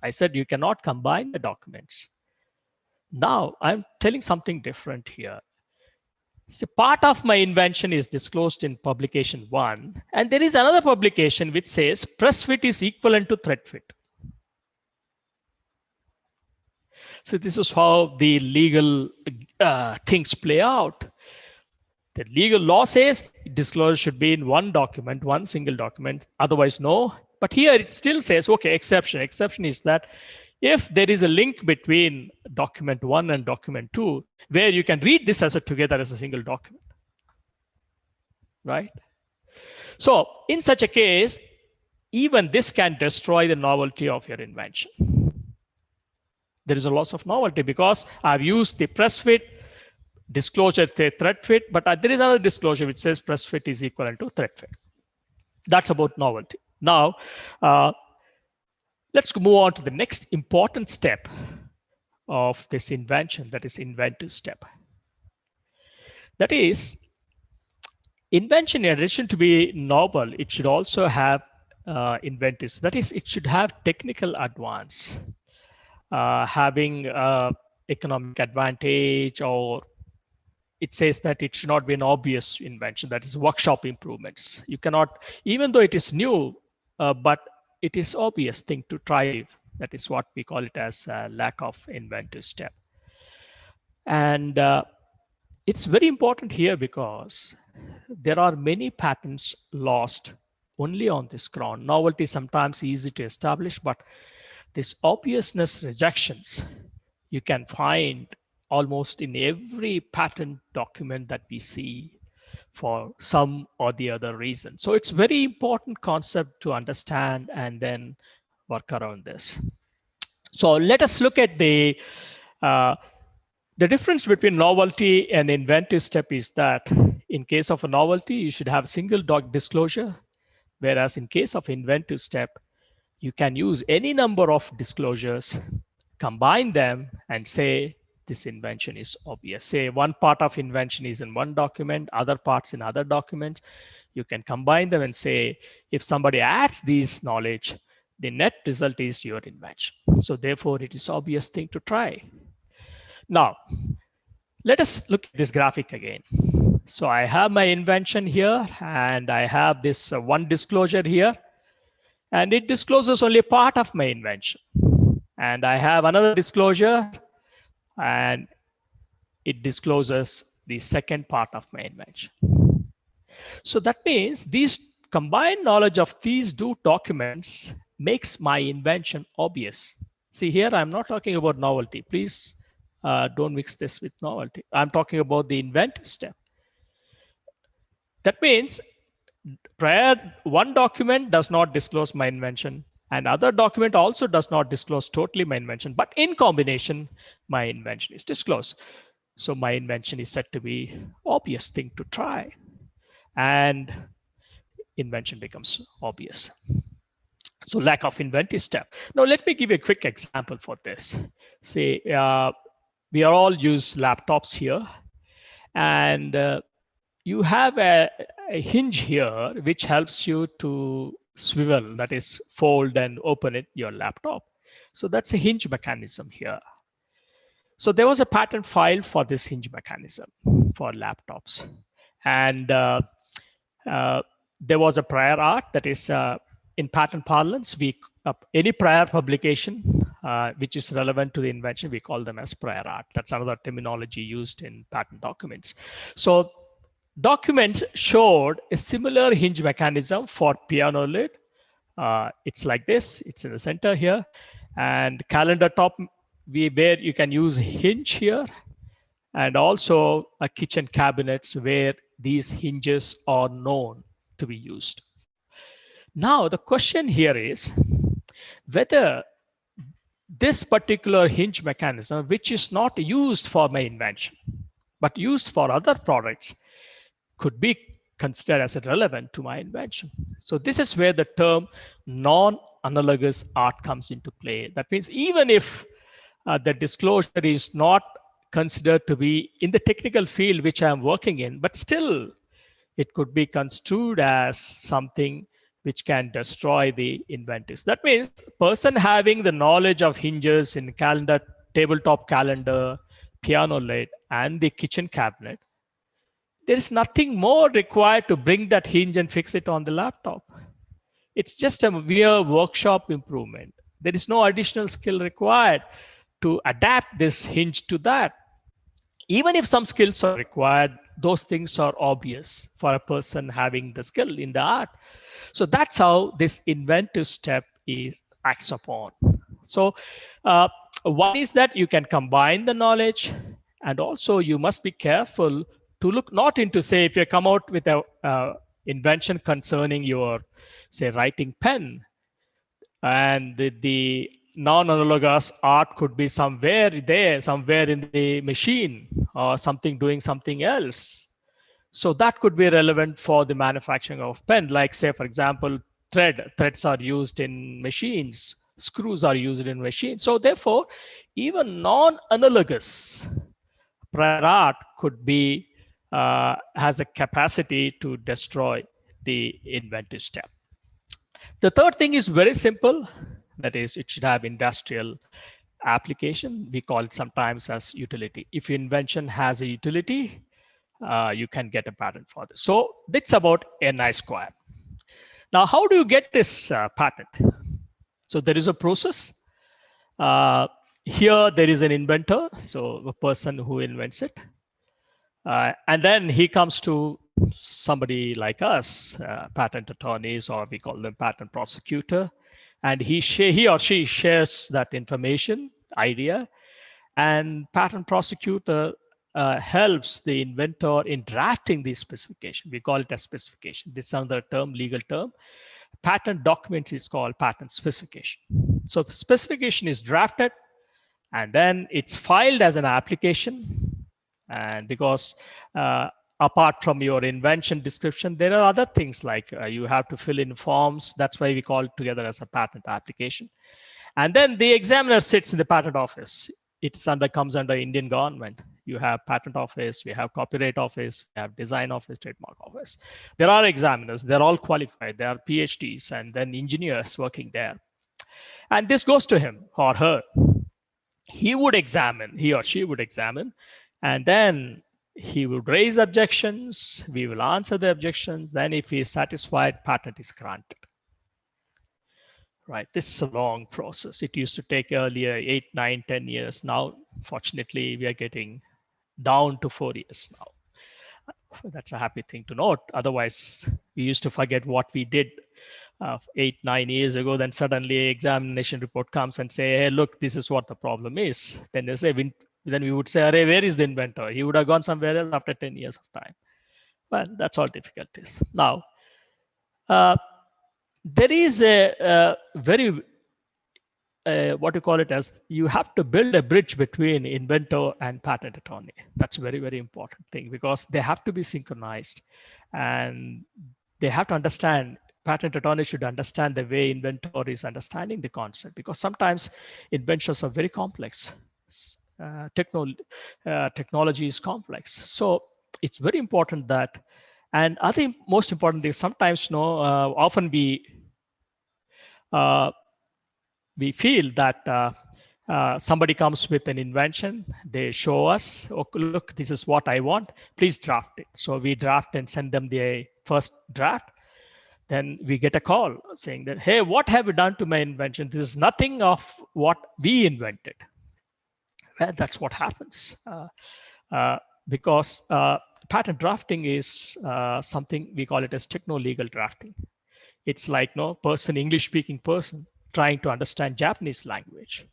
I said you cannot combine the documents. Now I'm telling something different here. So part of my invention is disclosed in publication 1, and there is another publication which says press fit is equivalent to thread fit. So this is how the legal things play out. The legal law says disclosure should be in one document, one single document, otherwise no. But here it still says, okay, exception. Exception is that if there is a link between document 1 and document 2, where you can read this as together as a single document, right? So in such a case, even this can destroy the novelty of your invention. There is a loss of novelty because I've used the press fit, disclosure the thread fit, but there is another disclosure which says press fit is equivalent to thread fit. That's about novelty. Now, let's move on to the next important step of this invention, that is inventive step. That is, invention, in addition to be novel, it should also have inventives. That is, it should have technical advance, having economic advantage, or it says that it should not be an obvious invention, that is workshop improvements. You cannot, even though it is new, but it is obvious thing to try. That is what we call it as a lack of inventive step. And it's very important here because there are many patents lost only on this ground. Novelty is sometimes easy to establish, but this obviousness rejections you can find almost in every patent document that we see for some or the other reason. So it's very important concept to understand and then work around this. So let us look at the difference between novelty and inventive step is that in case of a novelty, you should have single disclosure, whereas in case of inventive step, you can use any number of disclosures, combine them, and say this invention is obvious. Say one part of invention is in one document, other parts in other documents. You can combine them and say, if somebody adds these knowledge, the net result is your invention. So therefore, it is obvious thing to try. Now, let us look at this graphic again. So I have my invention here, and I have this one disclosure here, and it discloses only a part of my invention. And I have another disclosure, and it discloses the second part of my invention. So that means these combined knowledge of these two documents makes my invention obvious. See here, I'm not talking about novelty. Please don't mix this with novelty. I'm talking about the inventive step. That means one document does not disclose my invention, and other document also does not disclose totally my invention, but in combination, my invention is disclosed. So my invention is said to be obvious thing to try, and invention becomes obvious. So lack of inventive step. Now let me give you a quick example for this. Say we are all use laptops here, and you have a hinge here which helps you to swivel, that is fold and open it, your laptop. So that's a hinge mechanism here. So there was a patent filed for this hinge mechanism for laptops. And there was a prior art, that is in patent parlance, any prior publication which is relevant to the invention, we call them as prior art. That's another terminology used in patent documents. So documents showed a similar hinge mechanism for piano lid. It's like this, it's in the center here. And calendar top, where you can use hinge here. And also a kitchen cabinets where these hinges are known to be used. Now, the question here is whether this particular hinge mechanism, which is not used for my invention, but used for other products, could be considered as relevant to my invention. So this is where the term non-analogous art comes into play. That means even if the disclosure is not considered to be in the technical field which I'm working in, but still it could be construed as something which can destroy the inventives. That means person having the knowledge of hinges in calendar, tabletop calendar, piano lid, and the kitchen cabinet, there is nothing more required to bring that hinge and fix it on the laptop. It's just a mere workshop improvement. There is no additional skill required to adapt this hinge to that. Even if some skills are required, those things are obvious for a person having the skill in the art. So that's how this inventive step acts upon. So one is that you can combine the knowledge, and also you must be careful to look not into, say, if you come out with a invention concerning your, say, writing pen, and the non-analogous art could be somewhere there, somewhere in the machine, or something doing something else. So that could be relevant for the manufacturing of pen. Like, say, for example, threads are used in machines, screws are used in machines. So therefore, even non-analogous prior art could be has the capacity to destroy the inventive step. The third thing is very simple. That is, it should have industrial application. We call it sometimes as utility. If your invention has a utility, you can get a patent for this. So that's about NI square. Now, how do you get this patent? So there is a process. Here, there is an inventor, so the person who invents it. And then he comes to somebody like us, patent attorneys, or we call them patent prosecutor. And he or she shares that information, idea, and patent prosecutor helps the inventor in drafting the specification. We call it a specification. This is another term, legal term. Patent document is called patent specification. So the specification is drafted, and then it's filed as an application. And because apart from your invention description, there are other things like you have to fill in forms. That's why we call it together as a patent application. And then the examiner sits in the patent office. It comes under Indian government. You have patent office, we have copyright office, we have design office, trademark office. There are examiners, they're all qualified. There are PhDs and then engineers working there. And this goes to him or her. He or she would examine, and then he would raise objections. We will answer the objections. Then if he is satisfied, patent is granted. Right, this is a long process. It used to take earlier 8, 9, 10 years. Now, fortunately, we are getting down to 4 years now. That's a happy thing to note. Otherwise, we used to forget what we did 8-9 years ago. Then suddenly examination report comes and say, hey, look, this is what the problem is. Then they say, then we would say, Array, where is the inventor? He would have gone somewhere else after 10 years of time. Well, that's all difficulties. Now, there is a very what you call it as, you have to build a bridge between inventor and patent attorney. That's a very, very important thing, because they have to be synchronized and they have to understand, patent attorney should understand the way inventor is understanding the concept, because sometimes inventions are very complex. Technology is complex. So it's very important that, and I think most important is sometimes, often we feel that somebody comes with an invention, they show us, okay, look, this is what I want, please draft it. So we draft and send them the first draft. Then we get a call saying that, hey, what have you done to my invention? This is nothing of what we invented. Well, that's what happens. Because patent drafting is something, we call it as techno-legal drafting. It's like English-speaking person trying to understand Japanese language.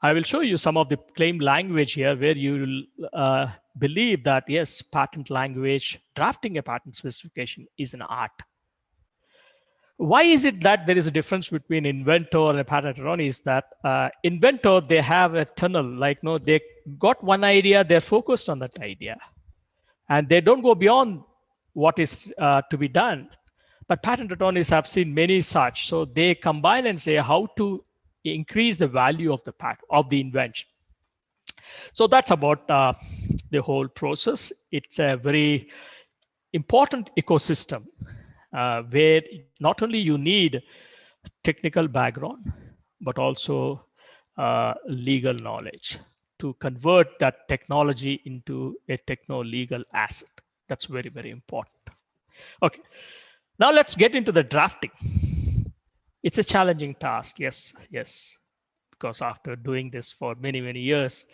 I will show you some of the claim language here where you will believe that, yes, patent language, drafting a patent specification is an art. Why is it that there is a difference between inventor and a patent attorney? Is that inventor, they have a tunnel, they got one idea, they're focused on that idea. And they don't go beyond what is to be done. But patent attorneys have seen many such. So they combine and say how to increase the value of the invention. So that's about the whole process. It's a very important ecosystem where not only you need technical background, but also legal knowledge to convert that technology into a techno-legal asset. That's very, very important. Okay. Now let's get into the drafting. It's a challenging task, yes, because after doing this for many, many years,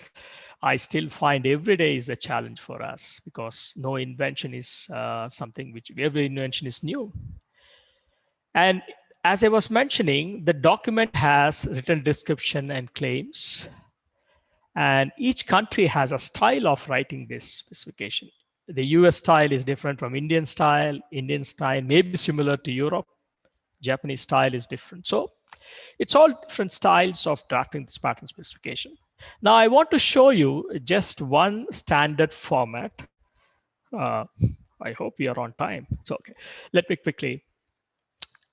I still find every day is a challenge for us, because no invention is something which, every invention is new. And as I was mentioning, the document has written description and claims, and each country has a style of writing this specification. The US style is different from Indian style may be similar to Europe. Japanese style is different. So it's all different styles of drafting this patent specification. Now I want to show you just one standard format. I hope we are on time. So, okay, let me quickly.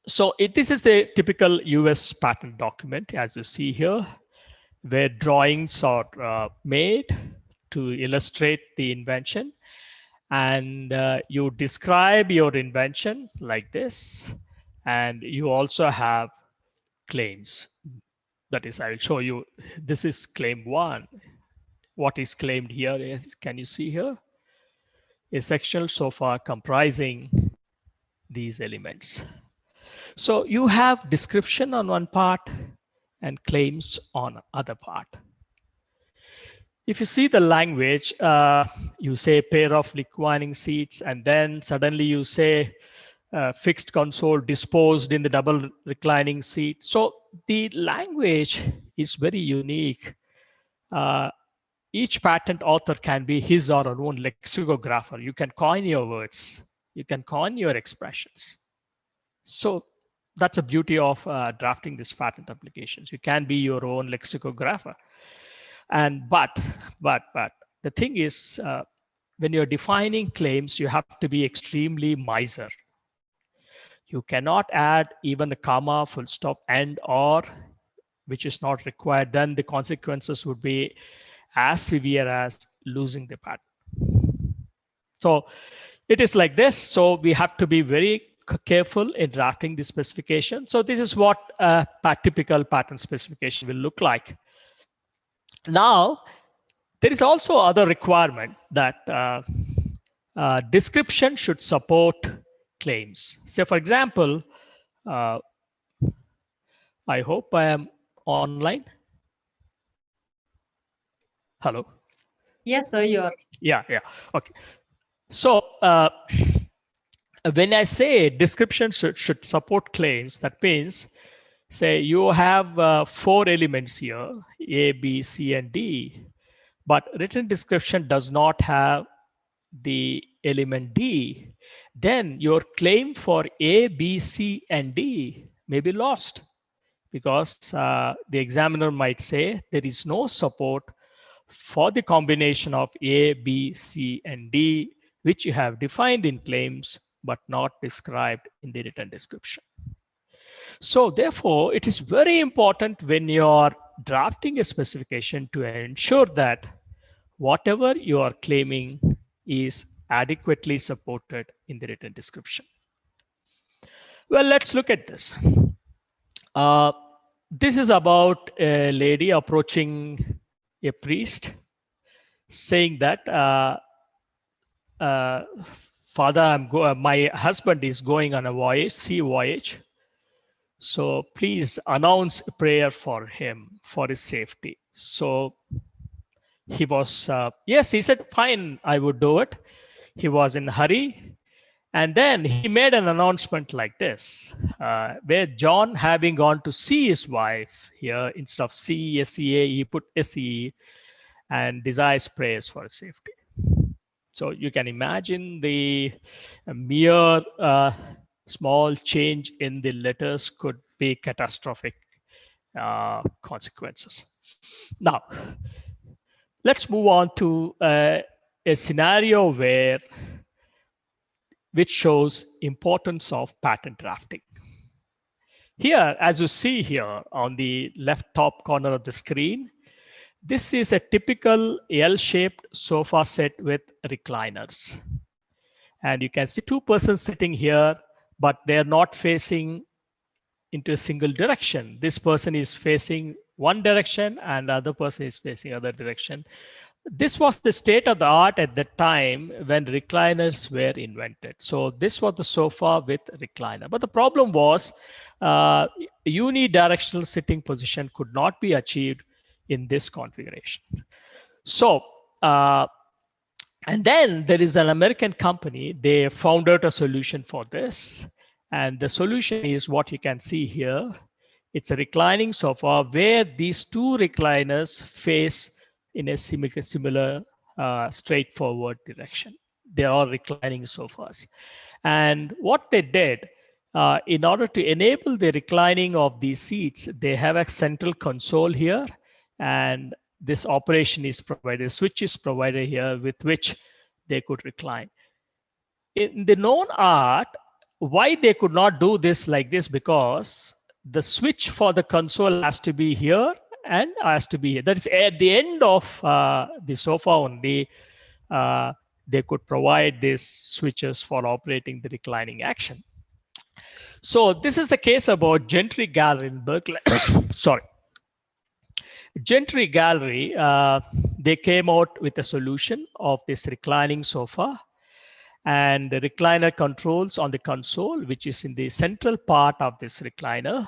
So this is the typical US patent document, as you see here, where drawings are made to illustrate the invention. And you describe your invention like this. And you also have claims. That is, I'll show you. This is claim 1. What is claimed here is, can you see here? A sectional sofa comprising these elements. So you have description on one part and claims on other part. If you see the language, you say pair of reclining seats, and then suddenly you say fixed console disposed in the double reclining seat. So the language is very unique. Each patent author can be his or her own lexicographer. You can coin your words. You can coin your expressions. So that's a beauty of drafting these patent applications. You can be your own lexicographer. And but the thing is, when you're defining claims, you have to be extremely miser. You cannot add even the comma, full stop, and or, which is not required. Then the consequences would be as severe as losing the patent. So it is like this. So we have to be very careful in drafting the specification. So this is what a typical patent specification will look like. Now, there is also other requirement that description should support claims. So for example, I hope I am online. Hello? Yes, sir, you are. Yeah, okay. So when I say description should support claims, that means, say you have 4 elements here, A, B, C, and D, but written description does not have the element D, then your claim for A, B, C, and D may be lost, because the examiner might say there is no support for the combination of A, B, C, and D, which you have defined in claims but not described in the written description. So therefore, it is very important when you are drafting a specification to ensure that whatever you are claiming is adequately supported in the written description. Well, let's look at this. This is about a lady approaching a priest saying that, Father, my husband is going on a voyage, sea voyage. So please announce a prayer for him, for his safety. So he was, yes, he said, fine, I would do it. He was in a hurry. And then he made an announcement like this, where John, having gone to see his wife, here instead of SEA, he put SE, and desires prayers for safety. So you can imagine the mere small change in the letters could be catastrophic consequences. Now, let's move on to a scenario which shows importance of patent drafting. Here, as you see here on the left top corner of the screen, this is a typical L-shaped sofa set with recliners. And you can see 2 persons sitting here, but they're not facing into a single direction. This person is facing one direction and the other person is facing other direction. This was the state of the art at the time when recliners were invented. So this was the sofa with recliner. But the problem was unidirectional sitting position could not be achieved in this configuration. So, and then there is an American company, they found out a solution for this. And the solution is what you can see here. It's a reclining sofa where these 2 recliners face in a similar straightforward direction. They are reclining sofas. And what they did, in order to enable the reclining of these seats, they have a central console here, and this operation is provided, switch is provided here with which they could recline. In the known art, why they could not do this like this? Because the switch for the console has to be here and has to be here. That is at the end of the sofa only, they could provide these switches for operating the reclining action. So this is the case about Gentry Gallery in Berkeley. Sorry. Gentry Gallery, they came out with a solution of this reclining sofa and the recliner controls on the console, which is in the central part of this recliner.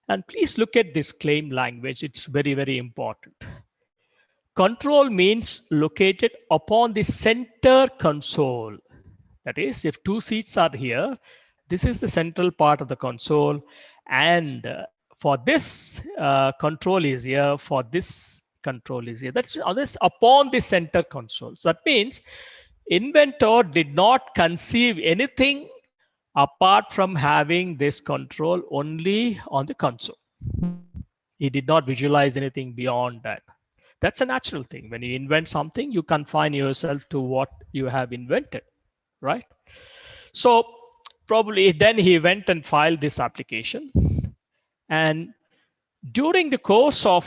And please look at this claim language. It's very, very important. Control means located upon the center console. That is, if 2 seats are here, this is the central part of the console. And for this control is here, for this control is here. That's this upon the center console. So that means inventor did not conceive anything apart from having this control only on the console. He did not visualize anything beyond that. That's a natural thing. When you invent something, you confine yourself to what you have invented, right? So probably then he went and filed this application. And during the course of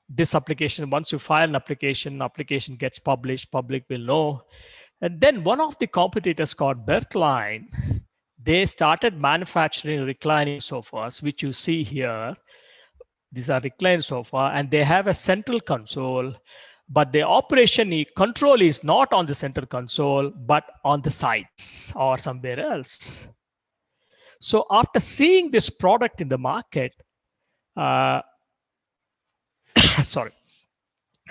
this application, once you file an application gets published, public will know. And then one of the competitors called Berkline, they started manufacturing reclining sofas, which you see here. These are reclined sofa, and they have a central console, but the operation control is not on the central console, but on the sides or somewhere else. So after seeing this product in the market, sorry,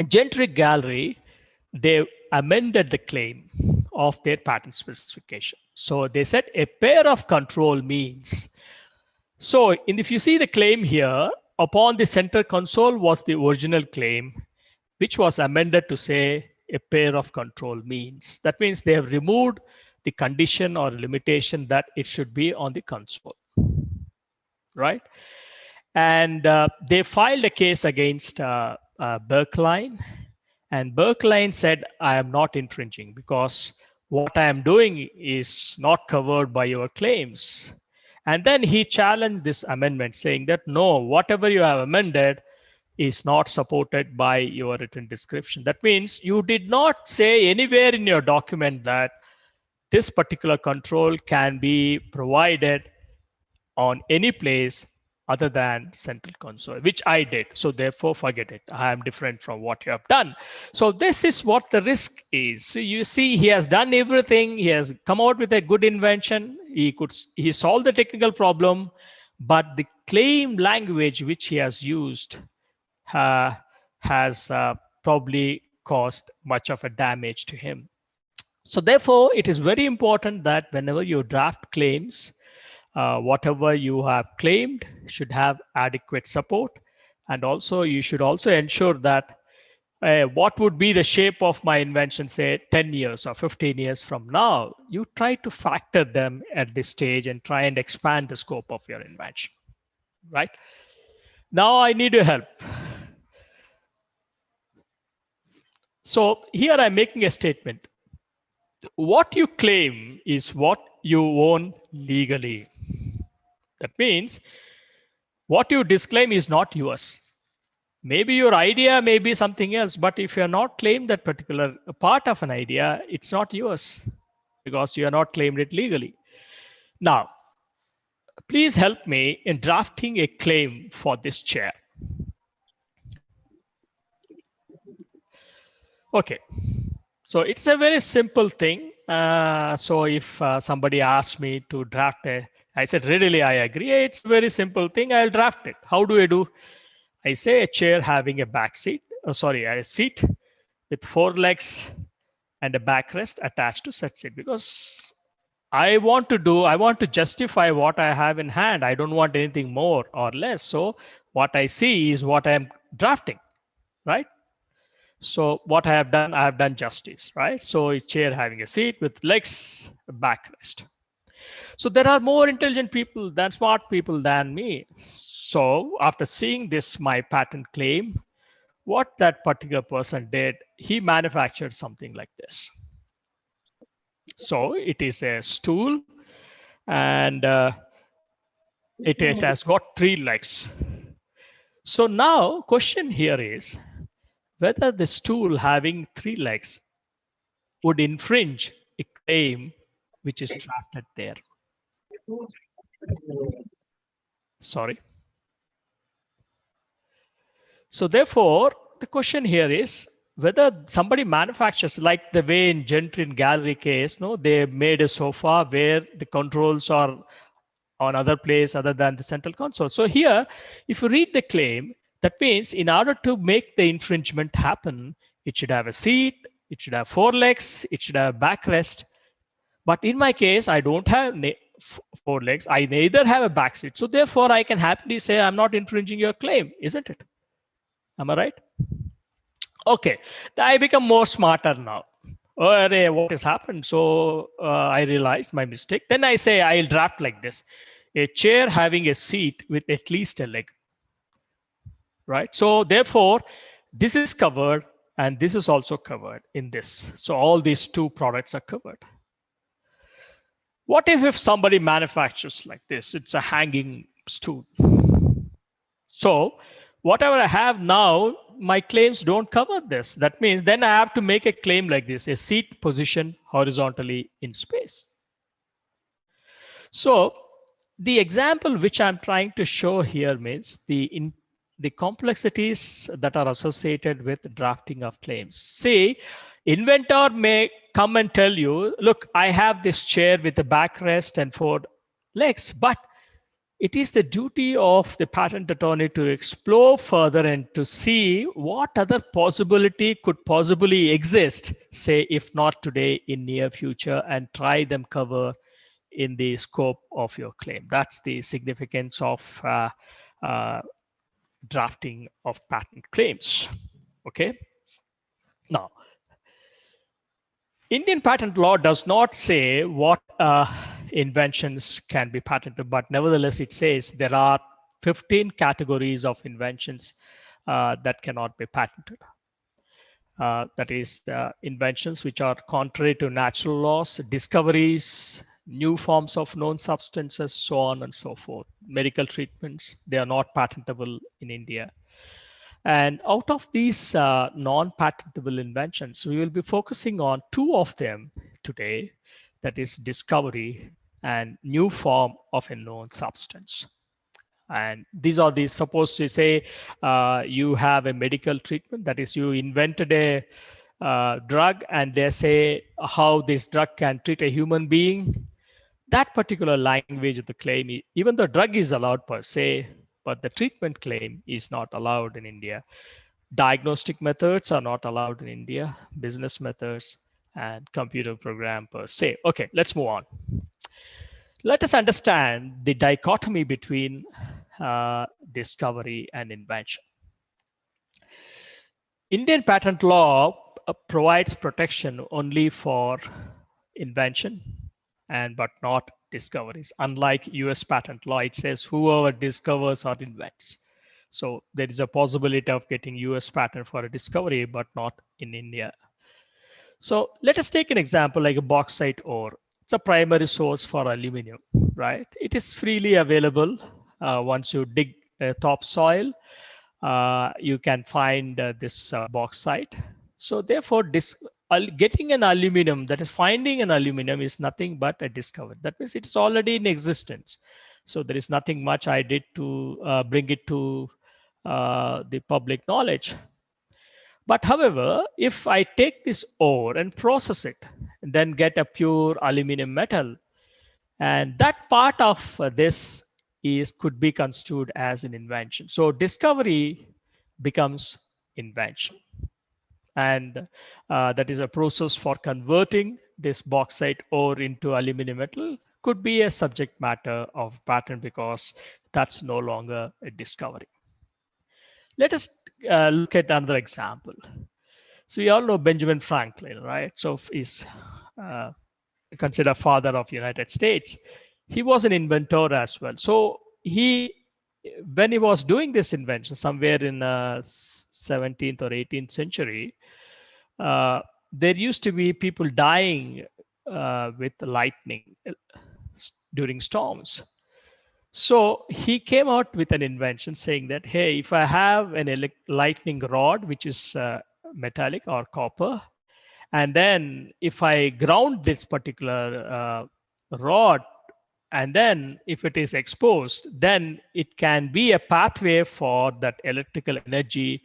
Gentry Gallery, they amended the claim of their patent specification. So they said a pair of control means. So if you see the claim here, upon the center console was the original claim, which was amended to say a pair of control means. That means they have removed the condition or limitation that it should be on the console, right? And they filed a case against Berkline, and Berkline said, I am not infringing because what I am doing is not covered by your claims. And then he challenged this amendment, saying that no, whatever you have amended is not supported by your written description. That means you did not say anywhere in your document that this particular control can be provided on any place other than central console, which I did. So therefore, forget it. I am different from what you have done. So this is what the risk is. So you see, he has done everything. He has come out with a good invention. He solved the technical problem, but the claim language which he has used has probably caused much of a damage to him. So therefore, it is very important that whenever you draft claims, whatever you have claimed should have adequate support. And also you should also ensure that what would be the shape of my invention, say 10 years or 15 years from now, you try to factor them at this stage and try and expand the scope of your invention, right? Now I need your help. So here I'm making a statement. What you claim is what you own legally. That means what you disclaim is not yours. Maybe your idea may be something else, but if you're not claimed that particular part of an idea, it's not yours because you are not claimed it legally. Now, please help me in drafting a claim for this chair. Okay, so it's a very simple thing. So if somebody asks me to draft I said, readily, I agree. It's a very simple thing. I'll draft it. How do I do? I say a chair having a back seat, a seat with 4 legs and a backrest attached to such seat, because I want to justify what I have in hand. I don't want anything more or less. So what I see is what I am drafting, right? So what I have done justice, right? So a chair having a seat with legs, a backrest. So there are more intelligent people than smart people than me. So after seeing this, my patent claim, what that particular person did, he manufactured something like this. So it is a stool, and it has got 3 legs. So now question here is whether the stool having 3 legs would infringe a claim which is drafted there. Sorry. So therefore, the question here is whether somebody manufactures, like the way in Gentry and Gallery case, no, they made a sofa where the controls are on other place other than the central console. So here, if you read the claim, that means in order to make the infringement happen, it should have a seat, it should have 4 legs, it should have a backrest. But in my case, I don't have 4 legs. I neither have a back seat. So therefore, I can happily say I'm not infringing your claim, isn't it? Am I right? Okay, I become more smarter now. Oh, what has happened? So I realized my mistake. Then I say I'll draft like this: a chair having a seat with at least a leg. Right. So therefore, this is covered and this is also covered in this. So all these 2 products are covered. What if somebody manufactures like this? It's a hanging stool. So whatever I have now, my claims don't cover this. That means then I have to make a claim like this: a seat positioned horizontally in space. So the example which I'm trying to show here means the complexities that are associated with drafting of claims. Say, inventor may come and tell you, look, I have this chair with a backrest and 4 legs, but it is the duty of the patent attorney to explore further and to see what other possibility could possibly exist, say, if not today, in near future, and try them cover in the scope of your claim. That's the significance of drafting of patent claims. Okay. Now, Indian patent law does not say what inventions can be patented, but nevertheless, it says there are 15 categories of inventions that cannot be patented. That is inventions which are contrary to natural laws, discoveries, new forms of known substances, so on and so forth. Medical treatments, they are not patentable in India. And out of these non-patentable inventions, we will be focusing on two of them today, that is discovery and new form of a known substance. And these are the, suppose you say you have a medical treatment, that is you invented a drug and they say how this drug can treat a human being. That particular language of the claim, even the drug is allowed per se, but the treatment claim is not allowed in India. Diagnostic methods are not allowed in India, business methods and computer program per se. Okay, let's move on. Let us understand the dichotomy between discovery and invention. Indian patent law provides protection only for invention but not discoveries. Unlike US patent law, it says whoever discovers or invents. So there is a possibility of getting US patent for a discovery, but not in India. So let us take an example like a bauxite ore. It's a primary source for aluminum, right? It is freely available. Once you dig topsoil, you can find this bauxite. So therefore, getting an aluminum, that is finding an aluminum, is nothing but a discovery. That means it's already in existence. So there is nothing much I did to bring it to the public knowledge. But however, if I take this ore and process it, and then get a pure aluminum metal, and that part of this could be construed as an invention. So discovery becomes invention. And that is a process for converting this bauxite ore into aluminum metal could be a subject matter of patent because that's no longer a discovery. Let us look at another example. So we all know Benjamin Franklin, right? So he's considered father of United States. He was an inventor as well. So when he was doing this invention somewhere in 17th or 18th century, there used to be people dying with lightning during storms. So he came out with an invention saying that, hey, if I have an lightning rod, which is metallic or copper, and then if I ground this particular rod, and then if it is exposed, then it can be a pathway for that electrical energy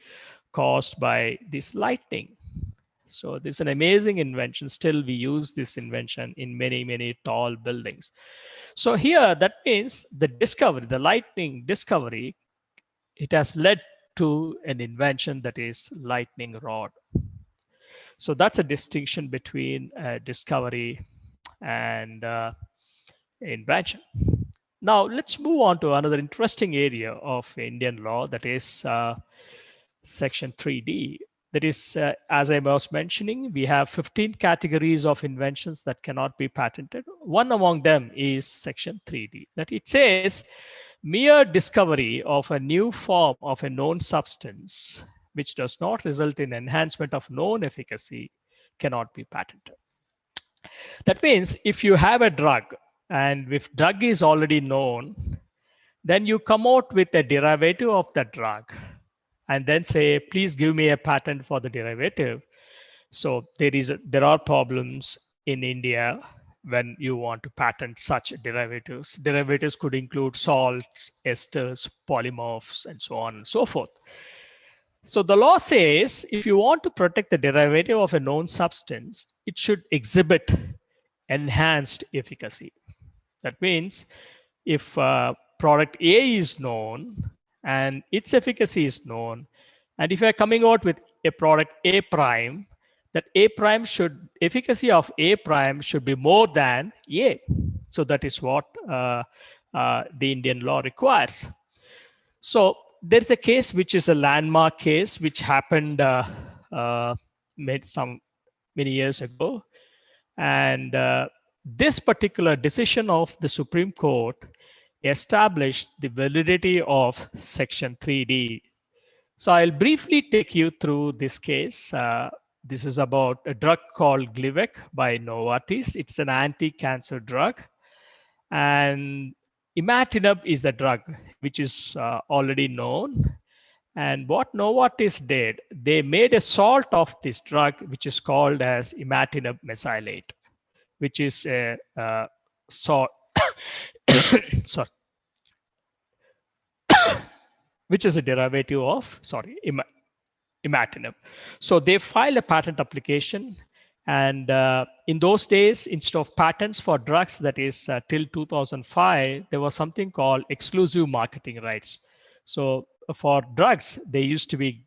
caused by this lightning. So this is an amazing invention. Still, we use this invention in many, many tall buildings. So here, that means the discovery, the lightning discovery, it has led to an invention that is lightning rod. So that's a distinction between discovery and invention. Now, let's move on to another interesting area of Indian law, that is Section 3D. That is, as I was mentioning, we have 15 categories of inventions that cannot be patented. One among them is Section 3D, that it says mere discovery of a new form of a known substance which does not result in enhancement of known efficacy cannot be patented. That means if you have a drug and if drug is already known, then you come out with a derivative of that drug and then say, please give me a patent for the derivative. So there are problems in India when you want to patent such derivatives. Derivatives could include salts, esters, polymorphs, and so on and so forth. So the law says if you want to protect the derivative of a known substance, it should exhibit enhanced efficacy. That means if product A is known and its efficacy is known, and if you're coming out with a product A prime, that A prime should, efficacy of A prime should be more than A. So that is what the Indian law requires. So there's a case which is a landmark case which happened many years ago. And this particular decision of the Supreme Court established the validity of Section 3D. So I'll briefly take you through this case. This is about a drug called Glivec by Novartis. It's an anti-cancer drug. And imatinib is the drug which is already known. And what Novartis did, they made a salt of this drug which is called as imatinib mesylate, which is a salt, sorry, which is a derivative of, imatinib. So they filed a patent application. And in those days, instead of patents for drugs, that is till 2005, there was something called exclusive marketing rights. So for drugs, there used to be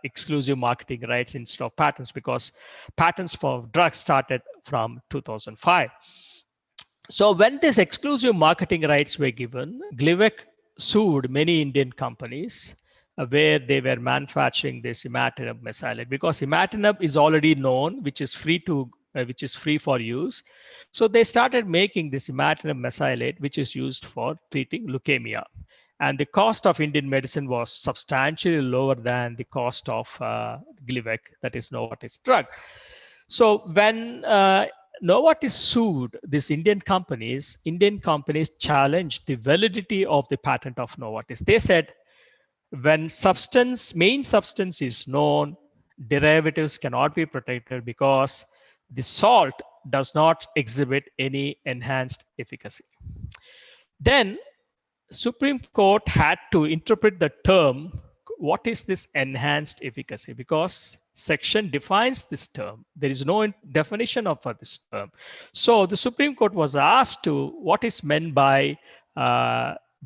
exclusive marketing rights instead of patents, because patents for drugs started from 2005. So when these exclusive marketing rights were given, Glivec sued many Indian companies where they were manufacturing this imatinib mesylate, because imatinib is already known, which is free for use. So they started making this imatinib mesylate, which is used for treating leukemia. And the cost of Indian medicine was substantially lower than the cost of Glivec, that is Novartis drug. So when Novartis sued these Indian companies challenged the validity of the patent of Novartis. They said, when main substance is known, derivatives cannot be protected because the salt does not exhibit any enhanced efficacy. Then Supreme Court had to interpret the term, what is this enhanced efficacy? Because section defines this term. There is no definition for this term. So the Supreme Court was asked to, what is meant by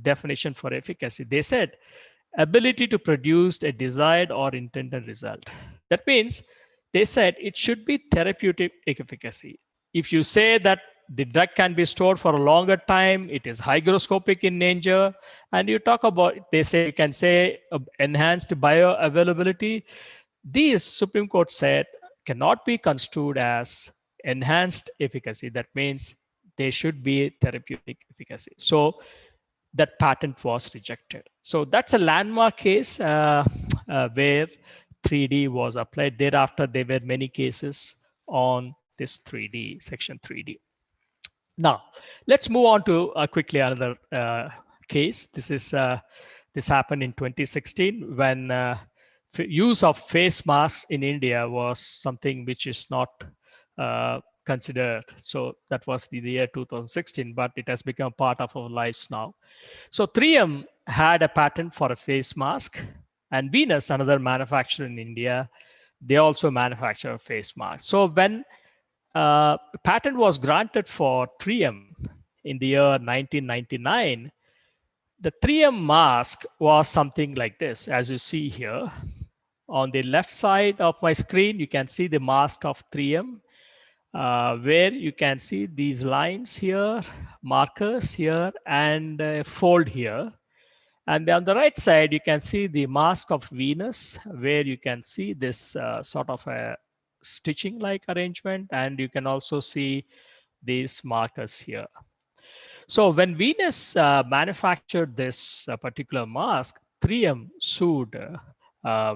definition for efficacy? They said, ability to produce a desired or intended result. That means they said it should be therapeutic efficacy. If you say that the drug can be stored for a longer time, it is hygroscopic in nature, and you talk about, they say, you can say enhanced bioavailability, these Supreme Court said cannot be construed as enhanced efficacy. That means they should be therapeutic efficacy. So that patent was rejected. So that's a landmark case where 3D was applied. Thereafter, there were many cases on this 3D, section 3D. Now, let's move on to quickly another case. This happened in 2016 when use of face masks in India was something which is not considered. So that was the year 2016, but it has become part of our lives now. So 3M had a patent for a face mask, and Venus, another manufacturer in India, they also manufacture a face mask. So when patent was granted for 3M in the year 1999, the 3M mask was something like this, as you see here. On the left side of my screen, you can see the mask of 3M, where you can see these lines here, markers here, and a fold here. And on the right side, you can see the mask of Venus, where you can see this sort of a stitching-like arrangement, and you can also see these markers here. So when Venus manufactured this particular mask, 3M sued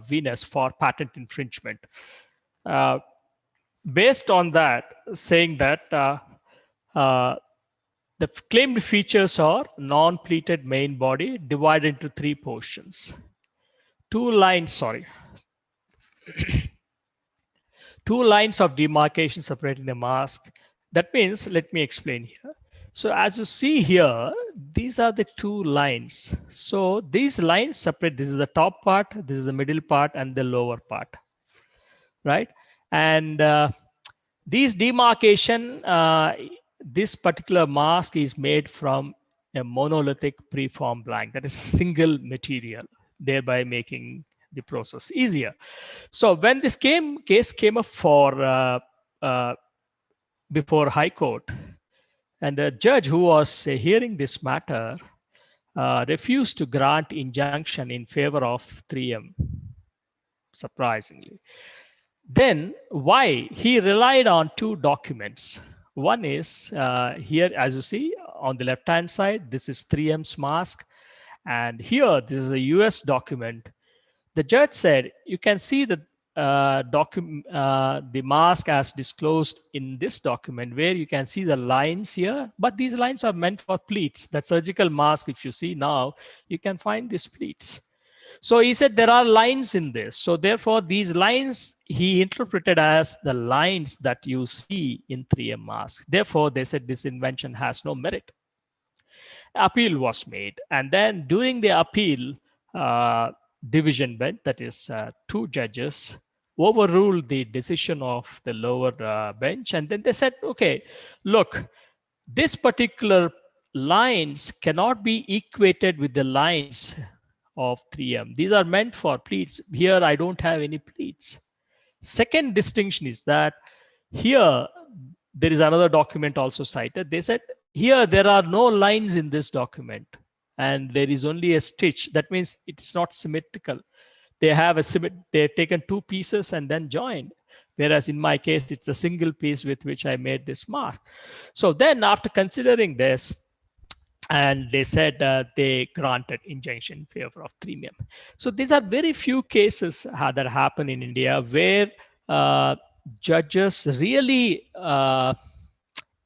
Venus for patent infringement. Based on that, saying that the claimed features are non-pleated main body divided into 3 portions. 2 lines of demarcation separating the mask. That means, let me explain here. So as you see here, these are the 2 lines. So these lines separate, this is the top part, this is the middle part, and the lower part, right? And these demarcation, this particular mask is made from a monolithic preform blank, that is single material, thereby making the process easier. So when this case came up for before High Court, and the judge who was hearing this matter refused to grant injunction in favor of 3M, surprisingly. Then why? He relied on two documents. One is here, as you see on the left-hand side, this is 3M's mask. And here, this is a US document. The judge said, you can see the mask as disclosed in this document, where you can see the lines here, but these lines are meant for pleats. That surgical mask, if you see now, you can find these pleats. So he said there are lines in this. So therefore, these lines he interpreted as the lines that you see in 3M mask. Therefore, they said this invention has no merit. Appeal was made. And then during the appeal, division bench, that is two judges, overruled the decision of the lower bench. And then they said, okay, look, this particular lines cannot be equated with the lines of 3M. These are meant for pleats. Here, I don't have any pleats. Second distinction is that here, there is another document also cited. They said, here, there are no lines in this document, and there is only a stitch. That means it's not symmetrical. They have they've taken two pieces and then joined. Whereas in my case, it's a single piece with which I made this mask. So then after considering this, and they said they granted injunction in favor of 3M. So these are very few cases that happen in India where judges really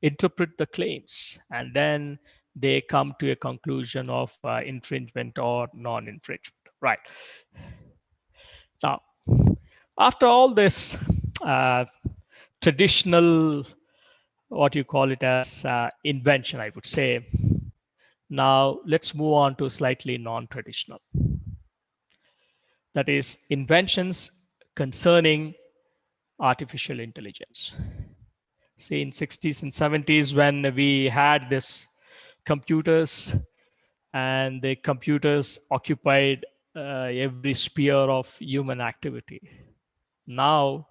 interpret the claims, and then they come to a conclusion of infringement or non-infringement. Right. Now, after all this traditional, what you call it as invention, I would say, now let's move on to slightly non-traditional. That is inventions concerning artificial intelligence. See, in 60s and 70s, when we had this computers, and the computers occupied every sphere of human activity. Now,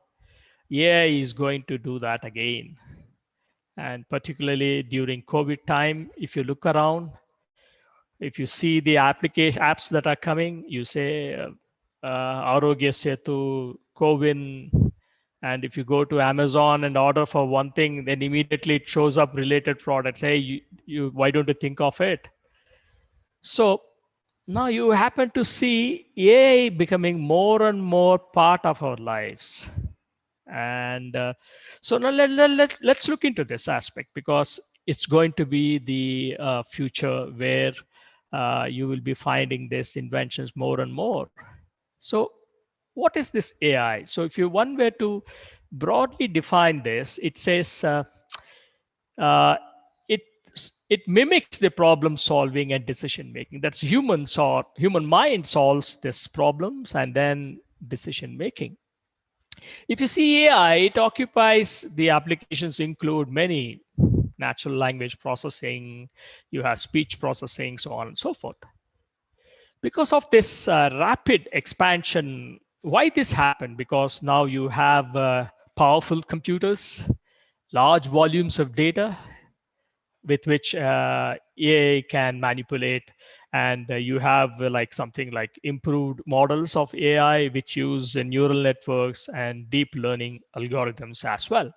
AI is going to do that again. And particularly during COVID time, if you look around, if you see the apps that are coming, you say Arogya Setu, Cowin, and if you go to Amazon and order for one thing, then immediately it shows up related products. Hey, why don't you think of it? So now you happen to see AI becoming more and more part of our lives. And so now let's look into this aspect, because it's going to be the future where you will be finding these inventions more and more. So what is this AI? So if one were to broadly define this, it says it mimics the problem solving and decision making. That's human mind solves these problems and then decision making. If you see AI, it occupies the applications include many: natural language processing, you have speech processing, so on and so forth. Because of this rapid expansion, why this happened? Because now you have powerful computers, large volumes of data with which AI can manipulate, and you have like something like improved models of AI which use neural networks and deep learning algorithms as well.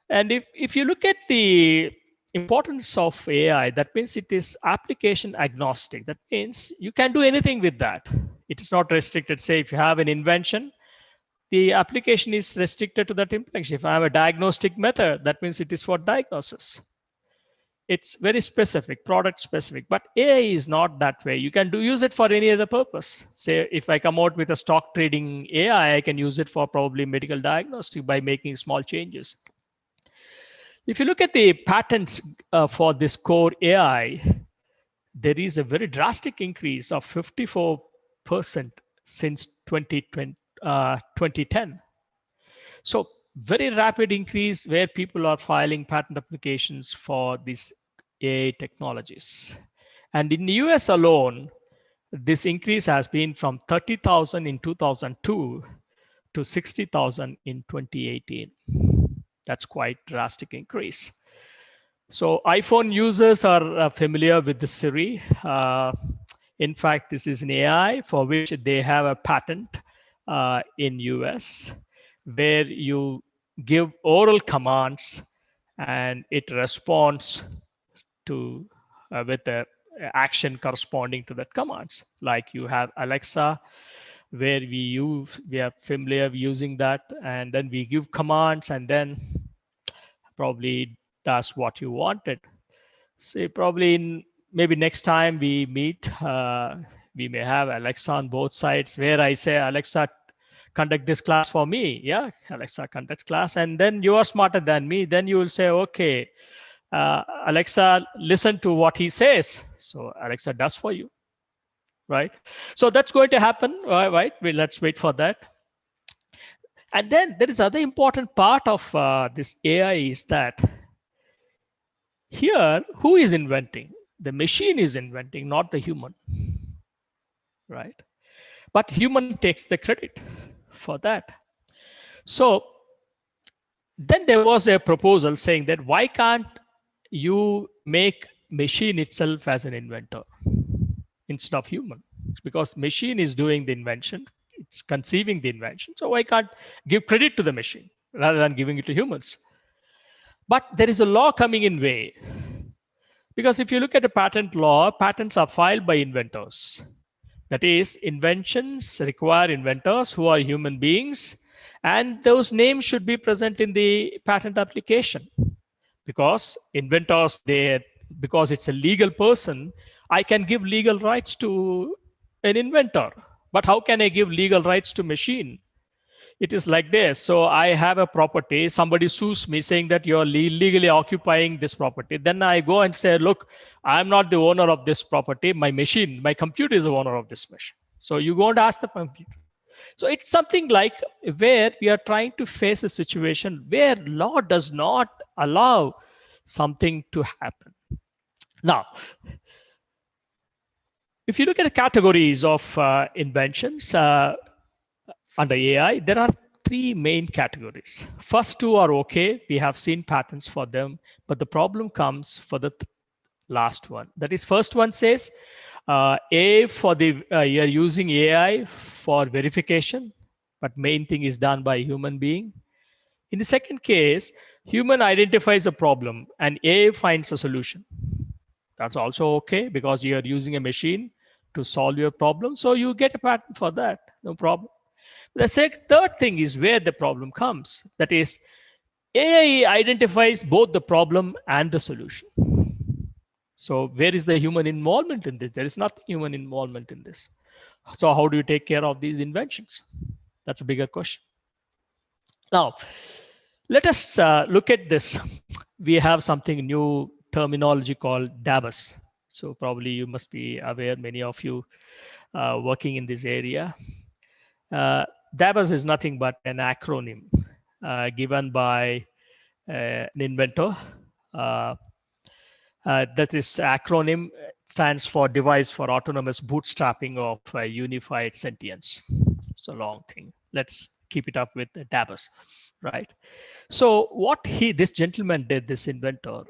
And if you look at the importance of AI, that means it is application agnostic. That means you can do anything with that. It is not restricted. Say if you have an invention, the application is restricted to that implementation. If I have a diagnostic method, that means it is for diagnosis. It's very specific, product specific, but AI is not that way. You can use it for any other purpose. Say if I come out with a stock trading AI, I can use it for probably medical diagnostic by making small changes. If you look at the patents for this core AI, there is a very drastic increase of 54% since 2010. So very rapid increase where people are filing patent applications for this AI technologies. And in the US alone, this increase has been from 30,000 in 2002 to 60,000 in 2018. That's quite drastic increase. So iPhone users are familiar with the Siri. In fact, this is an AI for which they have a patent in US, where you give oral commands and it responds to with the action corresponding to that commands. Like you have Alexa, where we are familiar using that, and then we give commands and then probably does what you wanted. So probably maybe next time we meet, we may have Alexa on both sides, where I say, Alexa, conduct this class for me. Yeah, Alexa conducts class. And then you are smarter than me. Then you will say, okay, Alexa, listen to what he says. So Alexa does for you, right? So that's going to happen, right? Let's wait for that. And then there is other important part of this AI is that here, who is inventing? The machine is inventing, not the human, right? But human takes the credit for that. So then there was a proposal saying that why can't you make machine itself as an inventor instead of human? Because machine is doing the invention, it's conceiving the invention. So why can't give credit to the machine rather than giving it to humans? But there is a law coming in way. Because if you look at the patent law, patents are filed by inventors. That is, inventions require inventors who are human beings, and those names should be present in the patent application. Because inventors, because it's a legal person, I can give legal rights to an inventor. But how can I give legal rights to machine? It is like this. So I have a property, somebody sues me saying that you're illegally occupying this property. Then I go and say, look, I'm not the owner of this property. My machine, my computer is the owner of this machine. So you go and ask the computer. So it's something like where we are trying to face a situation where law does not allow something to happen. Now, if you look at the categories of inventions, under AI, there are three main categories. First two are okay. We have seen patents for them, but the problem comes for the last one. That is, first one says, you're using AI for verification, but main thing is done by a human being. In the second case, human identifies a problem and AI finds a solution. That's also okay because you're using a machine to solve your problem. So you get a patent for that, no problem. The third thing is where the problem comes. That is, AI identifies both the problem and the solution. So where is the human involvement in this? There is not human involvement in this. So how do you take care of these inventions? That's a bigger question. Now, let us look at this. We have something new terminology called DABUS. So probably you must be aware, many of you working in this area. DABUS is nothing but an acronym given by an inventor. That this acronym stands for Device for Autonomous Bootstrapping of Unified Sentience. It's a long thing. Let's keep it up with DABUS, right? So what this gentleman did, this inventor,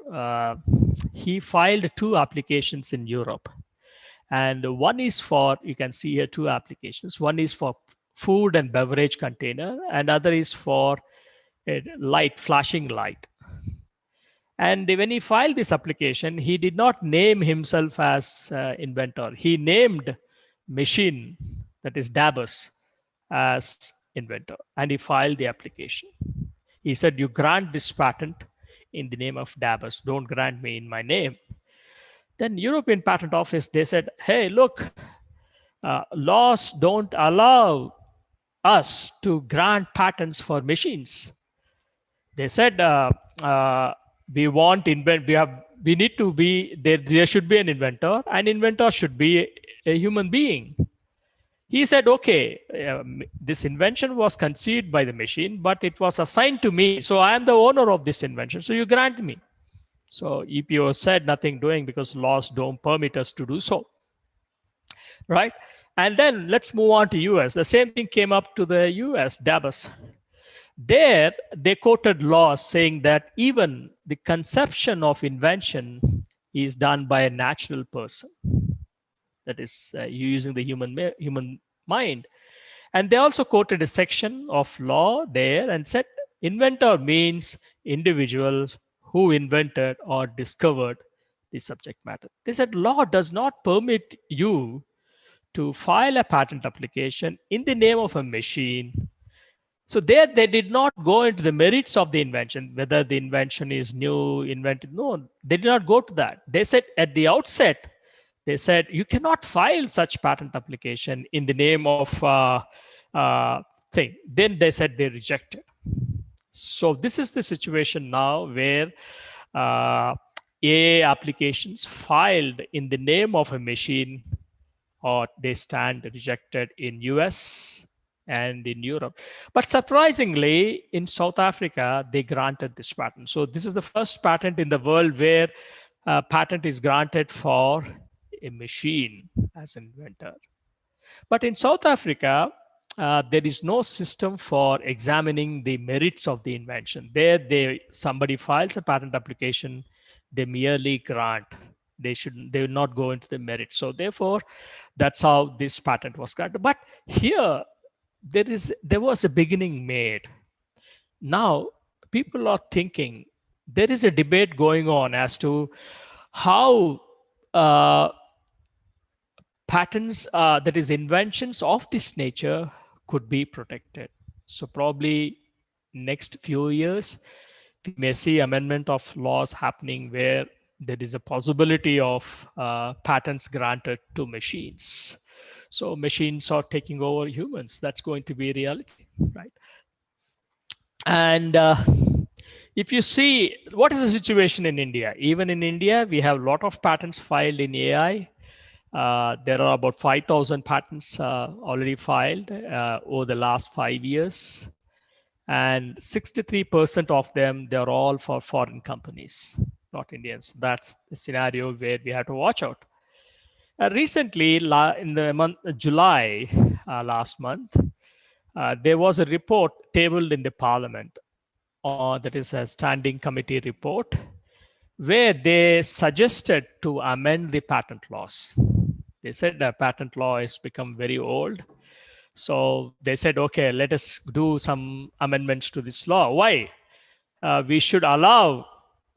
he filed two applications in Europe. And one is for, you can see here two applications. One is for food and beverage container, and other is for a light, flashing light. And when he filed this application, he did not name himself as inventor. He named machine, that is DABUS, as inventor, and he filed the application. He said, you grant this patent in the name of DABUS, don't grant me in my name. Then European Patent Office, they said, hey, look, laws don't allow us to grant patents for machines. They said, we need to be, there should be an inventor, and inventor should be a human being. He said, okay, this invention was conceived by the machine, but it was assigned to me. So I am the owner of this invention. So you grant me. So EPO said nothing doing because laws don't permit us to do so, right? And then let's move on to US. The same thing came up to the US, Davos. There, they quoted laws saying that even the conception of invention is done by a natural person. That is, using the human mind. And they also quoted a section of law there and said, inventor means individuals who invented or discovered the subject matter. They said law does not permit you to file a patent application in the name of a machine. So there they did not go into the merits of the invention, whether the invention is new, invented. No, they did not go to that. They said at the outset, they said you cannot file such patent application in the name of thing. Then they said they rejected. So this is the situation now where AI applications filed in the name of a machine, or they stand rejected in US and in Europe. But surprisingly, in South Africa, they granted this patent. So this is the first patent in the world where a patent is granted for a machine as an inventor. But in South Africa, there is no system for examining the merits of the invention. There, somebody files a patent application, they merely grant. They will not go into the merits. So therefore, that's how this patent was granted. But here, there was a beginning made. Now, people are thinking, there is a debate going on as to how patents, that is inventions of this nature, could be protected. So probably next few years, we may see amendment of laws happening where there is a possibility of patents granted to machines. So machines are taking over humans. That's going to be reality, right? And if you see, what is the situation in India? Even in India, we have a lot of patents filed in AI. There are about 5,000 patents already filed over the last 5 years. And 63% of them, they're all for foreign companies, not Indians. That's the scenario where we have to watch out. Recently, in the month July last month, there was a report tabled in the parliament, that is a standing committee report, where they suggested to amend the patent laws. They said the patent law has become very old. So they said, okay, let us do some amendments to this law. Why? We should allow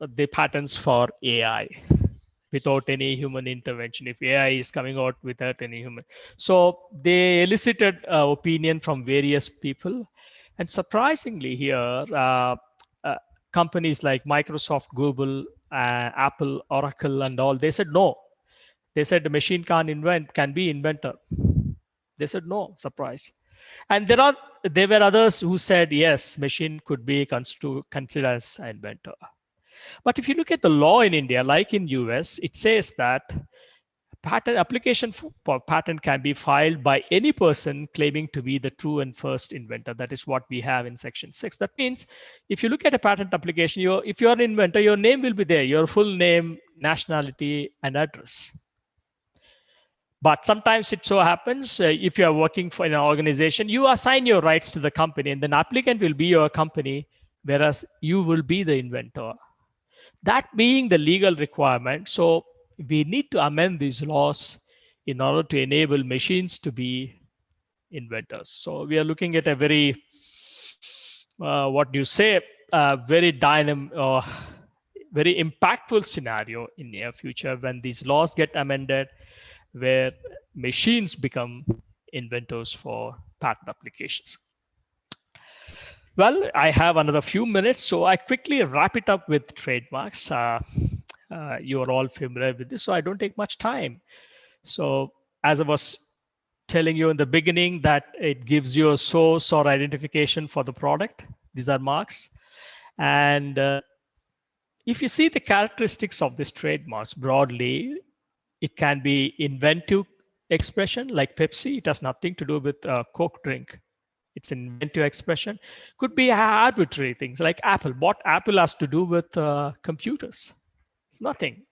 the patents for AI without any human intervention, if AI is coming out without any human. So they elicited opinion from various people. And surprisingly here, companies like Microsoft, Google, Apple, Oracle, and all, they said no. They said the machine can't invent, can be inventor. They said no, surprise. And there were others who said yes, machine could be considered as an inventor. But if you look at the law in India, like in US, it says that patent application for patent can be filed by any person claiming to be the true and first inventor. That is what we have in Section 6. That means if you look at a patent application, if you're an inventor, your name will be there, your full name, nationality, and address. But sometimes it so happens, if you are working for an organization, you assign your rights to the company, and then applicant will be your company, whereas you will be the inventor. That being the legal requirement, so we need to amend these laws in order to enable machines to be inventors. So we are looking at a very, very dynamic, very impactful scenario in near future when these laws get amended, where machines become inventors for patent applications. Well, I have another few minutes, so I quickly wrap it up with trademarks. You are all familiar with this, so I don't take much time. So as I was telling you in the beginning, that it gives you a source or identification for the product. These are marks. And if you see the characteristics of these trademarks broadly, it can be inventive expression like Pepsi. It has nothing to do with Coke drink. It's an inventive expression. Could be arbitrary things like Apple. What Apple has to do with computers? It's nothing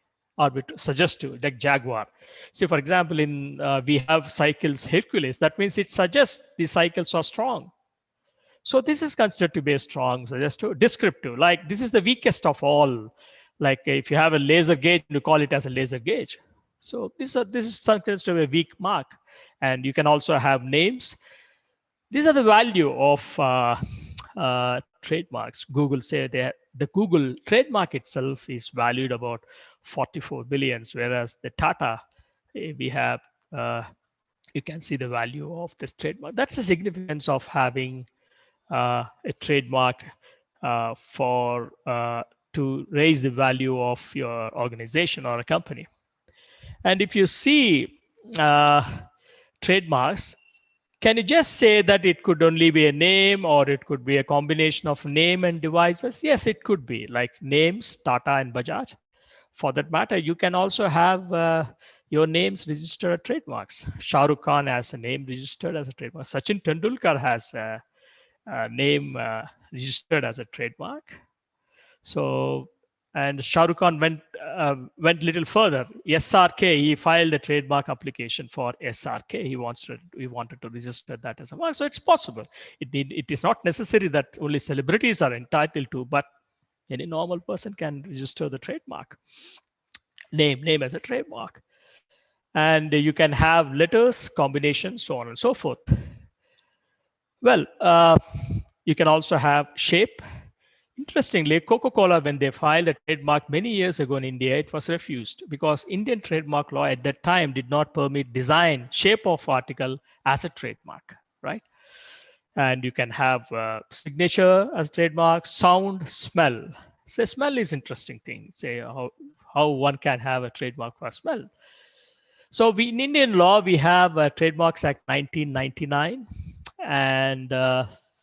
suggestive, like Jaguar. See, for example, in we have cycles Hercules. That means it suggests the cycles are strong. So this is considered to be a strong suggestive, descriptive. Like this is the weakest of all. Like if you have a laser gauge, you call it as a laser gauge. So this is considered to be a weak mark. And you can also have names. These are the value of trademarks. Google say that the Google trademark itself is valued about 44 billions, whereas the Tata, we have, you can see the value of this trademark. That's the significance of having a trademark to raise the value of your organization or a company. And if you see trademarks, can you just say that it could only be a name or it could be a combination of name and devices? Yes, it could be like names, Tata and Bajaj. For that matter, you can also have your names registered as trademarks. Shah Rukh Khan has a name registered as a trademark. Sachin Tendulkar has a name registered as a trademark. So, and Shah Rukh Khan went little further. SRK, he filed a trademark application for SRK. He wanted to register that as a mark. So it's possible. It is not necessary that only celebrities are entitled to, but any normal person can register the trademark. Name as a trademark. And you can have letters, combinations, so on and so forth. Well, you can also have shape. Interestingly, Coca-Cola, when they filed a trademark many years ago in India, it was refused because Indian trademark law at that time did not permit design, shape of article as a trademark, right? And you can have signature as trademark, sound, smell. So smell is interesting thing. Say how one can have a trademark for smell. So in Indian law, we have Trademarks Act 1999. And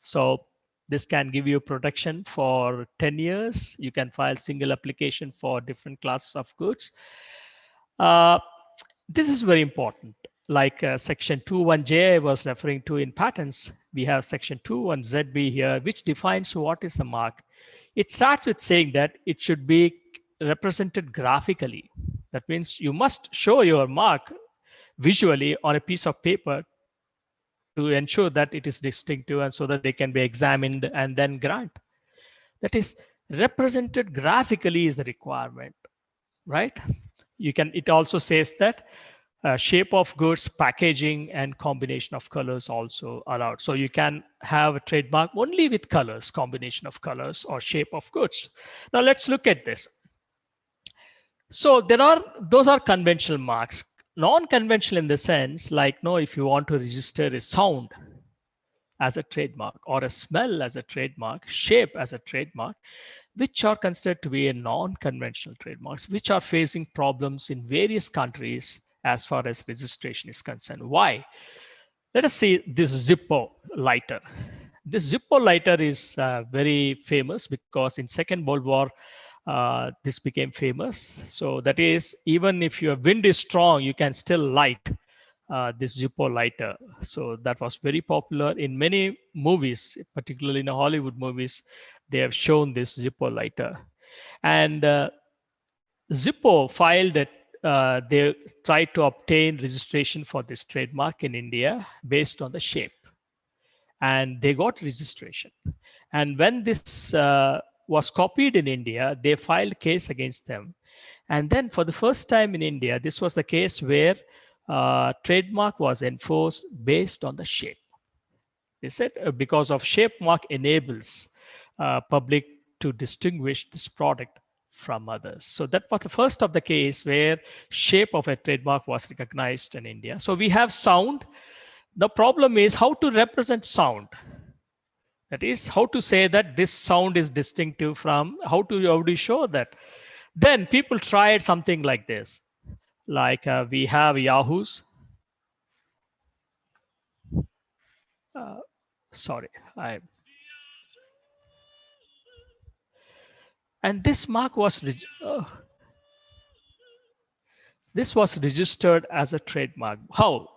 so this can give you protection for 10 years. You can file single application for different classes of goods. This is very important. Like section 21J I was referring to in patents, we have section 21ZB here, which defines what is the mark. It starts with saying that it should be represented graphically. That means you must show your mark visually on a piece of paper to ensure that it is distinctive and so that they can be examined and then grant. That is, represented graphically is the requirement, right? It also says that shape of goods, packaging, and combination of colors also allowed. So you can have a trademark only with colors, combination of colors or shape of goods. Now let's look at this. So those are conventional marks. Non-conventional in the sense, like if you want to register a sound as a trademark or a smell as a trademark, shape as a trademark, which are considered to be a non-conventional trademarks, which are facing problems in various countries as far as registration is concerned. Why? Let us see this Zippo lighter. This Zippo lighter is very famous because in Second World War, this became famous. So that is, even if your wind is strong, you can still light this Zippo lighter. So that was very popular in many movies, particularly in Hollywood movies. They have shown this Zippo lighter. And Zippo filed it. They tried to obtain registration for this trademark in India based on the shape. And they got registration. And when this was copied in India, they filed a case against them. And then for the first time in India, this was the case where trademark was enforced based on the shape. They said because of shape mark enables public to distinguish this product from others. So that was the first of the case where shape of a trademark was recognized in India. So we have sound. The problem is how to represent sound. That is, how to say that this sound is distinctive from, how do you show that? Then people tried something like this. Like we have Yahoos. And this mark was registered as a trademark. How?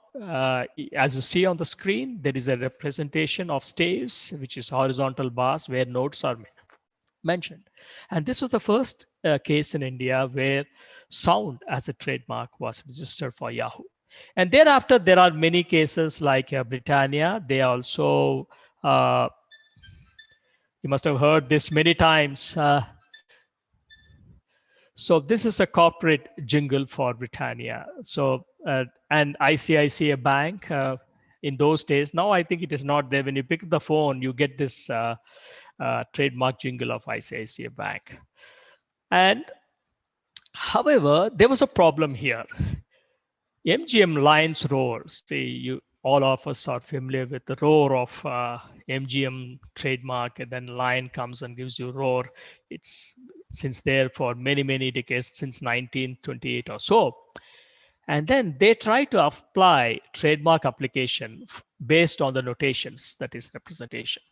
As you see on the screen, there is a representation of staves, which is horizontal bars where notes are made. mentioned. And this was the first case in India where sound as a trademark was registered for Yahoo. And thereafter, there are many cases like Britannia. They also, you must have heard this many times. So this is a corporate jingle for Britannia. So, and ICICI Bank, in those days, now I think it is not there. When you pick up the phone, you get this trademark jingle of ICICI Bank. And however, there was a problem here. MGM Lion's roar. See, all of us are familiar with the roar of MGM trademark, and then Lion comes and gives you roar. It's since there for many, many decades, since 1928 or so. And then they try to apply trademark application based on the notations, that is representation.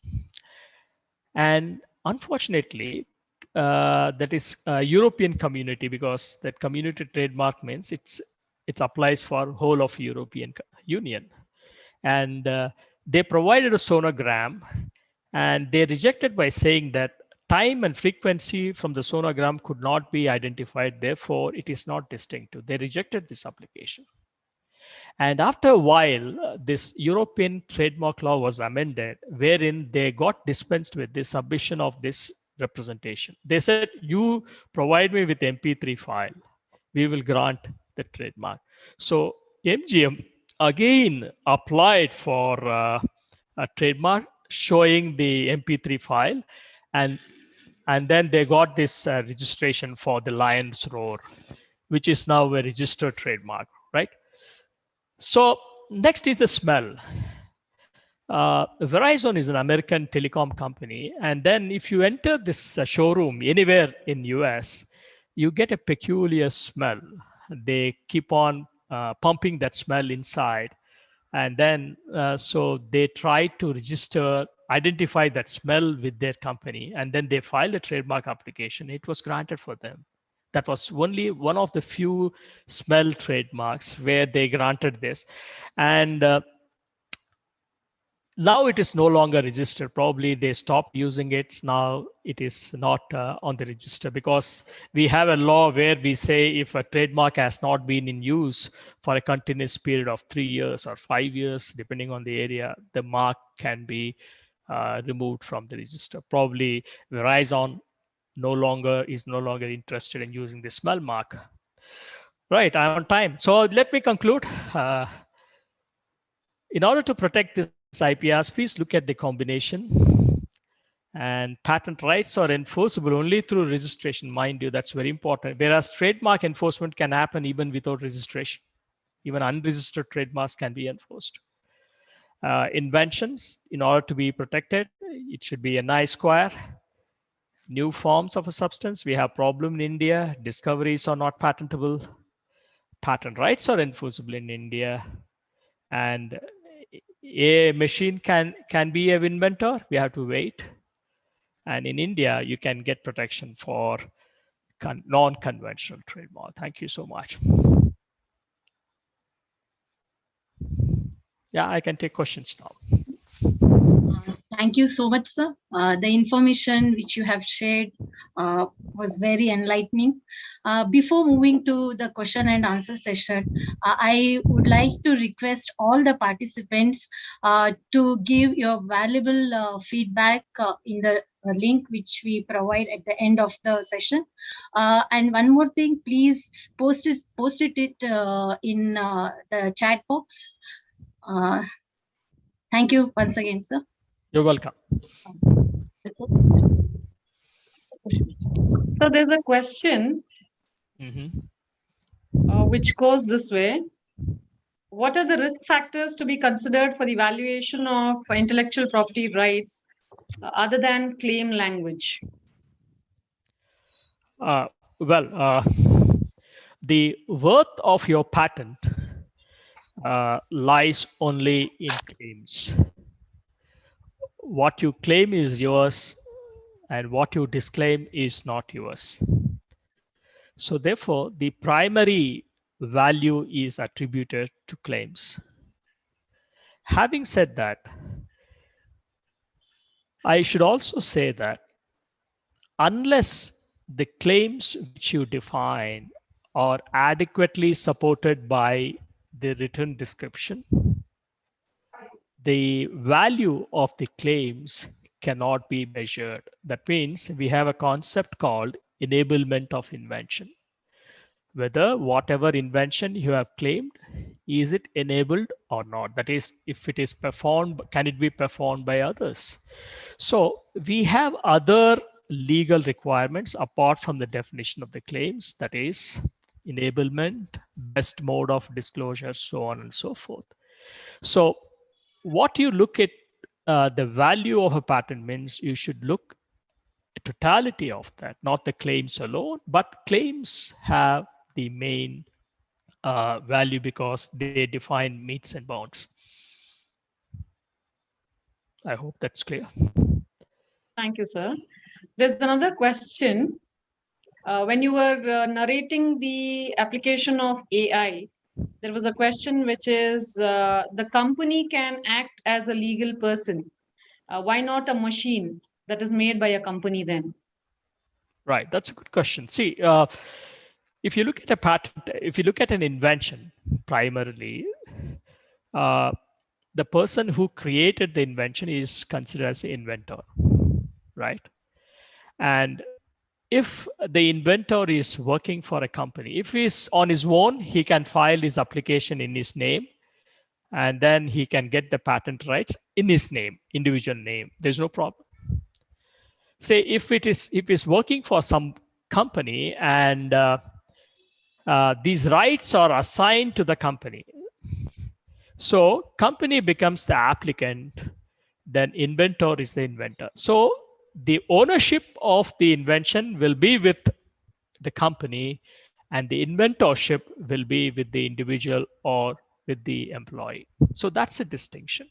And unfortunately, that is European community, because that community trademark means it applies for whole of European Union. And they provided a sonogram, and they rejected by saying that time and frequency from the sonogram could not be identified. Therefore, it is not distinctive. They rejected this application. And after a while, this European trademark law was amended, wherein they got dispensed with the submission of this representation. They said, you provide me with MP3 file, we will grant the trademark. So MGM again applied for a trademark showing the MP3 file, and then they got this registration for the Lion's Roar, which is now a registered trademark, right? So next is the smell. Verizon is an American telecom company, and then if you enter this showroom anywhere in US, you get a peculiar smell. They keep on pumping that smell inside, and then so they try to identify that smell with their company, and then they filed a trademark application. It was granted for them. That was only one of the few smell trademarks where they granted this. And now it is no longer registered. Probably they stopped using it. Now it is not on the register, because we have a law where we say if a trademark has not been in use for a continuous period of 3 years or 5 years, depending on the area, the mark can be removed from the register. Probably Verizon is no longer interested in using the smell mark. Right, I'm on time. So let me conclude. In order to protect this IPRs, please look at the combination. And patent rights are enforceable only through registration, mind you, that's very important. Whereas trademark enforcement can happen even without registration. Even unregistered trademarks can be enforced. Inventions, in order to be protected, it should be a nice square. New forms of a substance, we have problem in India. Discoveries are not patentable. Patent rights are enforceable in India. And a machine can be an inventor. We have to wait. And in India, you can get protection for non-conventional trademark. Thank you so much. Yeah, I can take questions now. Thank you so much, sir. The information which you have shared was very enlightening. Before moving to the question and answer session, I would like to request all the participants to give your valuable feedback in the link which we provide at the end of the session. And one more thing, please post it in the chat box. Thank you once again, sir. You're welcome. So there's a question which goes this way. What are the risk factors to be considered for the evaluation of intellectual property rights other than claim language? The worth of your patent lies only in claims. What you claim is yours, and what you disclaim is not yours. So therefore, the primary value is attributed to claims. Having said that, I should also say that unless the claims which you define are adequately supported by the written description, the value of the claims cannot be measured. That means we have a concept called enablement of invention. Whether whatever invention you have claimed, is it enabled or not? That is, if it is performed, can it be performed by others? So we have other legal requirements apart from the definition of the claims, that is enablement, best mode of disclosure, so on and so forth. So what you look at, the value of a patent means you should look at totality of that, not the claims alone, but claims have the main value because they define meets and bounds. I hope that's clear. Thank you, sir. There's another question. When you were narrating the application of AI, there was a question which is the company can act as a legal person. Why not a machine that is made by a company then? Right, that's a good question. See, if you look at a patent, if you look at an invention, primarily, the person who created the invention is considered as an inventor, right? And if the inventor is working for a company, if he's on his own, he can file his application in his name, and then he can get the patent rights in his name, individual name. There's no problem. Say if it's working for some company and these rights are assigned to the company, so company becomes the applicant, then inventor is the inventor. So the ownership of the invention will be with the company, and the inventorship will be with the individual or with the employee. So that's a distinction.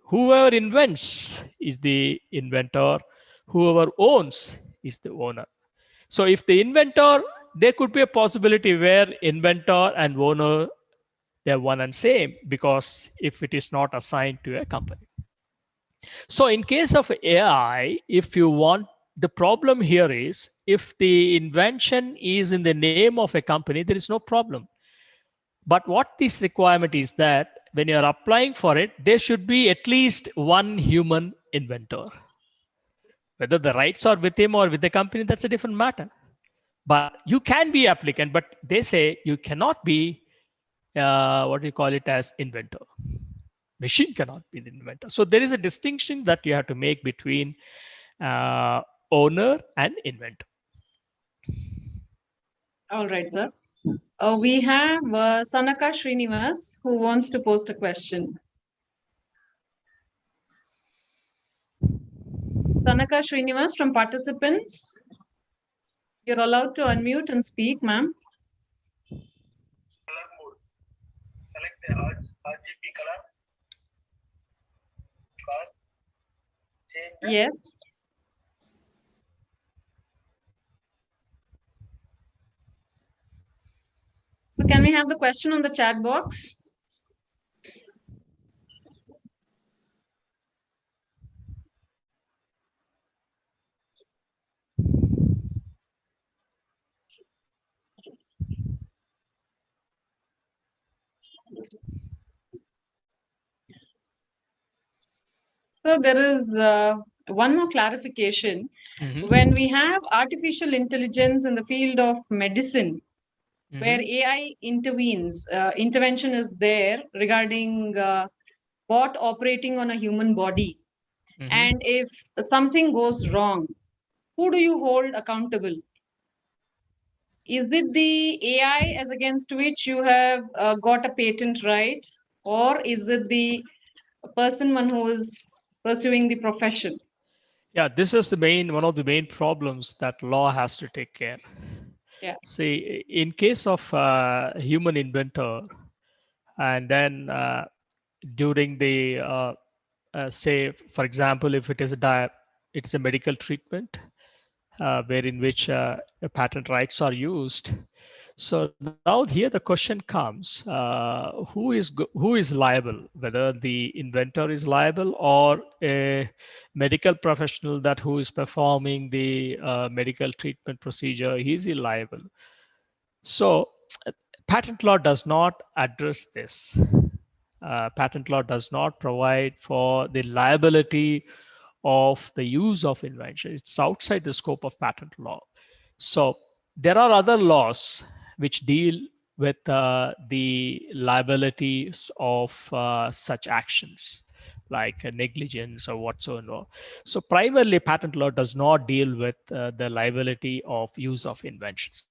Whoever invents is the inventor, whoever owns is the owner. So if the inventor, there could be a possibility where inventor and owner, they're one and same, because if it is not assigned to a company. So in case of AI, if you want, the problem here is if the invention is in the name of a company, there is no problem. But what this requirement is that when you're applying for it, there should be at least one human inventor. Whether the rights are with him or with the company, that's a different matter. But you can be applicant, but they say you cannot be, what do you call it, as inventor. Machine cannot be the inventor. So there is a distinction that you have to make between owner and inventor. All right, sir. We have Sanaka Srinivas who wants to post a question. Sanaka Srinivas from participants. You're allowed to unmute and speak, ma'am. Color mode. Select the RGB color. Change. Yes. So can we have the question on the chat box? So there is one more clarification. Mm-hmm. When we have artificial intelligence in the field of medicine, Mm-hmm. where AI intervenes, intervention is there regarding bot operating on a human body. Mm-hmm. And if something goes wrong, who do you hold accountable? Is it the AI as against which you have got a patent right? Or is it the person one who is pursuing the profession? Yeah, this is one of the main problems that law has to take care. Yeah. See, in case of human inventor, and then during the say, for example, if it is it's a medical treatment, wherein which patent rights are used. So now here the question comes: who is liable? Whether the inventor is liable or a medical professional that who is performing the medical treatment procedure, he is liable. So patent law does not address this. Patent law does not provide for the liability of the use of invention. It's outside the scope of patent law. So there are other laws which deal with the liabilities of such actions, like negligence or whatsoever. So primarily, patent law does not deal with the liability of use of inventions.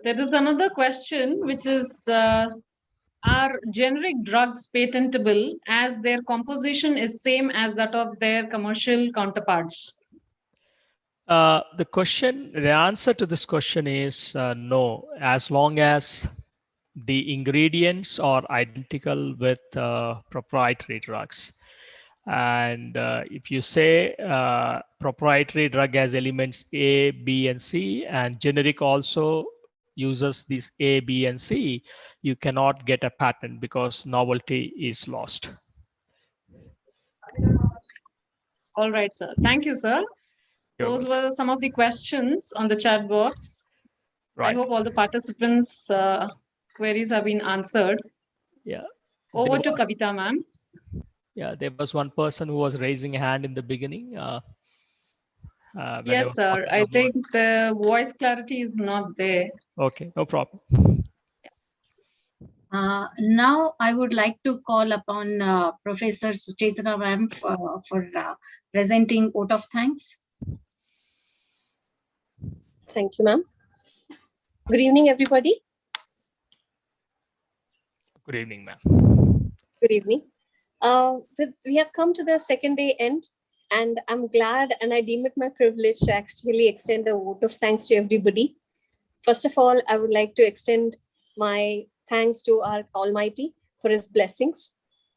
There is another question, which is, are generic drugs patentable as their composition is same as that of their commercial counterparts? The answer to this question is no, as long as the ingredients are identical with proprietary drugs. And if you say proprietary drug has elements A, B, and C, and generic also uses these A, B, and C, you cannot get a patent because novelty is lost. All right, sir. Thank you, sir. Those were some of the questions on the chat box. Right. I hope all the participants' queries have been answered. Yeah. Over to Kavita, ma'am. Yeah, there was one person who was raising a hand in the beginning. Yes, sir. I think the voice clarity is not there. Okay, no problem. Now I would like to call upon Professor Suchetna ma'am for presenting vote of thanks. Thank you, ma'am. Good evening, everybody. Good evening, ma'am. Good evening. We have come to the second day end, and I'm glad and I deem it my privilege to actually extend a vote of thanks to everybody. First of all, I would like to extend my thanks to our Almighty for his blessings.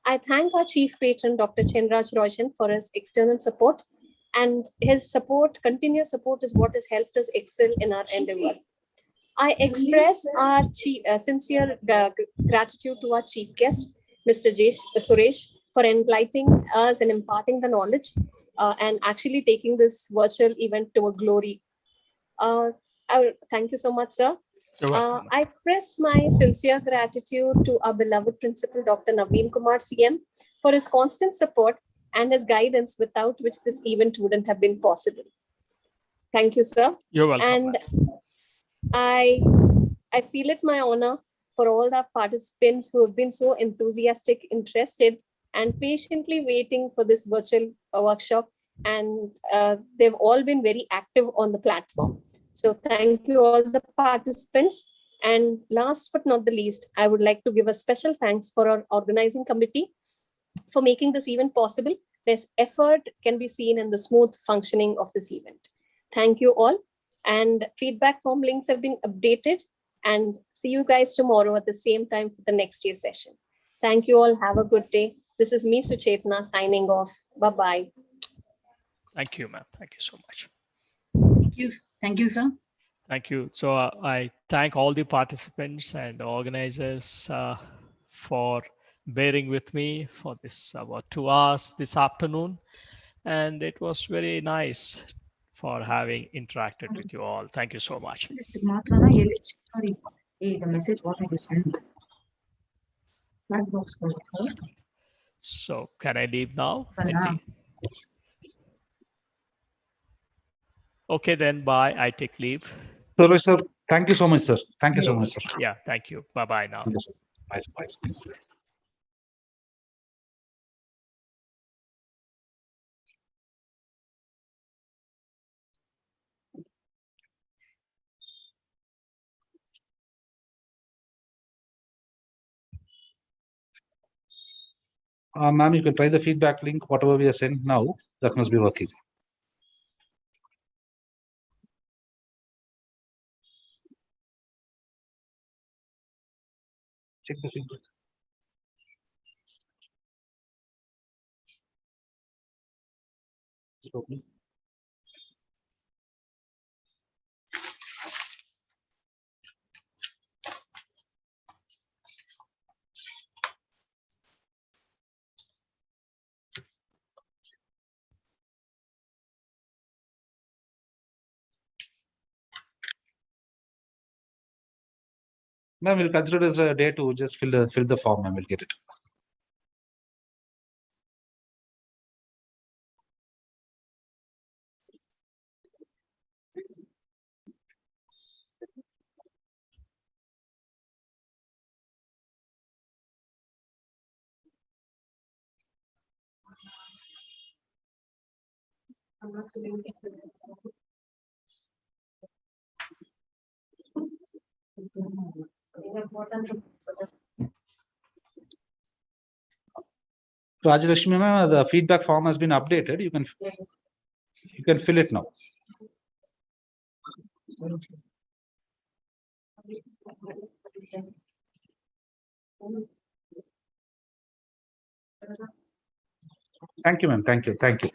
I thank our Chief Patron, Dr. Chenraj Roshan, for his external support, and his support, continuous support, is what has helped us excel in our endeavor. I express our sincere gratitude to our chief guest, Mr. Suresh, for enlightening us and imparting the knowledge and actually taking this virtual event to a glory. Thank you so much, sir. I express my sincere gratitude to our beloved principal, Dr. Naveen Kumar CM, for his constant support and his guidance, without which this event wouldn't have been possible. Thank you, sir. You're welcome. And I feel it my honor for all the participants who have been so enthusiastic, interested, and patiently waiting for this virtual workshop. And they've all been very active on the platform. So thank you all the participants. And last but not the least, I would like to give a special thanks for our organizing committee for making this event possible. This effort can be seen in the smooth functioning of this event. Thank you all. And feedback form links have been updated. And see you guys tomorrow at the same time for the next year's session. Thank you all. Have a good day. This is me, Suchetna, signing off. Bye-bye. Thank you, ma'am. Thank you so much. Thank you. Thank you, sir. Thank you. So I thank all the participants and organizers for bearing with me for this about 2 hours this afternoon. And it was very nice for having interacted with you all. Thank you so much. The message what I was sent. So can I leave now? Okay, then bye. I take leave. So, sir, thank you so much, sir. Thank you so much, sir. Yeah, thank you. Bye-bye now. Bye. Ma'am, you can try the feedback link. Whatever we are sent now, that must be working. Check the feedback. Slowly. Ma'am, we'll consider it as a day to just fill the form and we'll get it. Rajalakshmi ma'am, the feedback form has been updated. You can fill it now. Thank you, ma'am. Thank you. Thank you.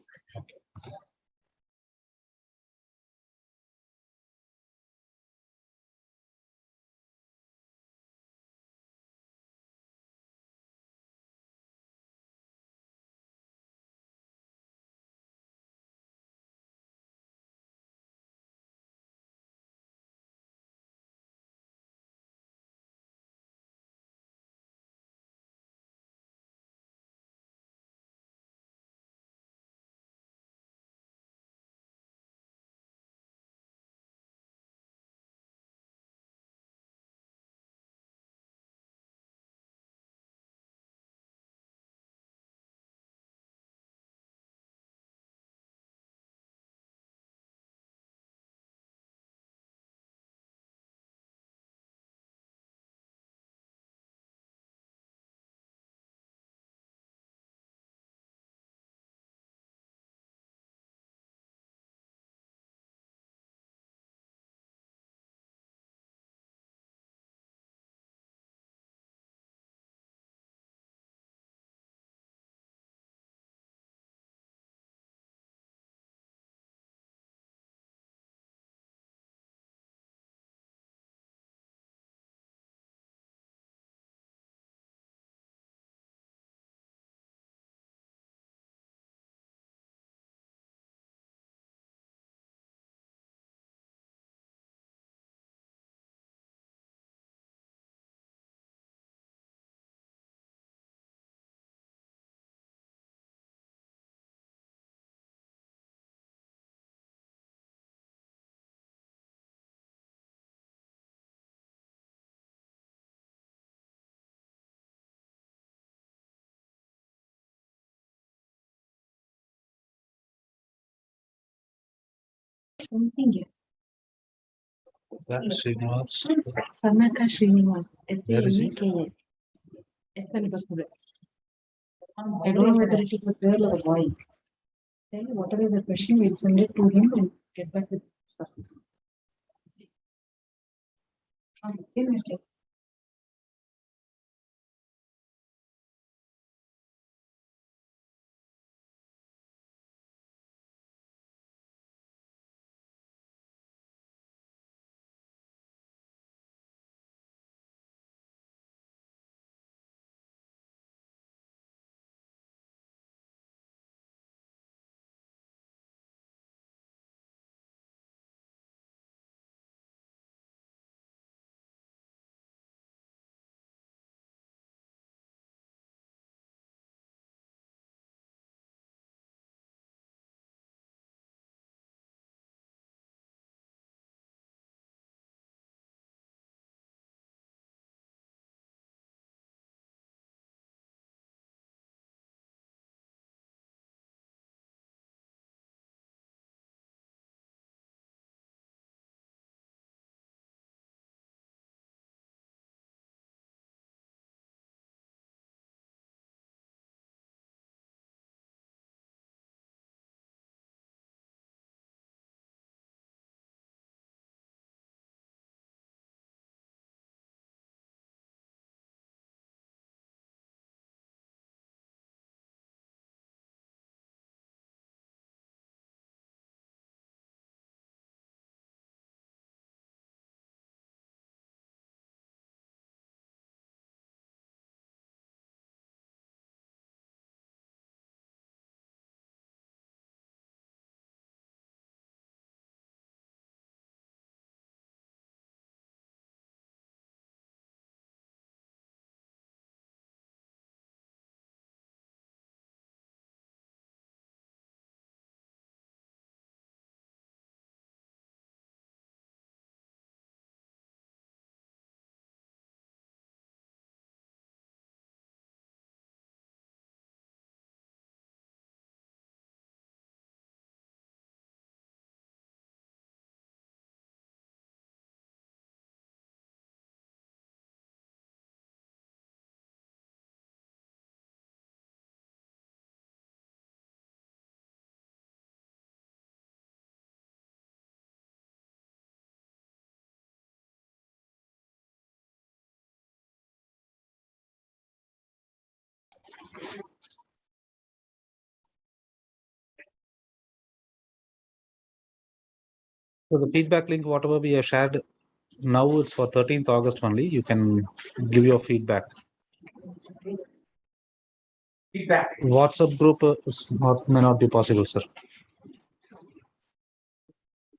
Something here. Srinivas. Samaka Srinivas. Where is he? SANAKS. I don't know whether it is a girl or a boy. Then whatever is the question, we'll send it to him and get back with stuff. Okay, Mr. So the feedback link, whatever we have shared now, it's for 13th August only. You can give your feedback. WhatsApp group may not be possible, sir.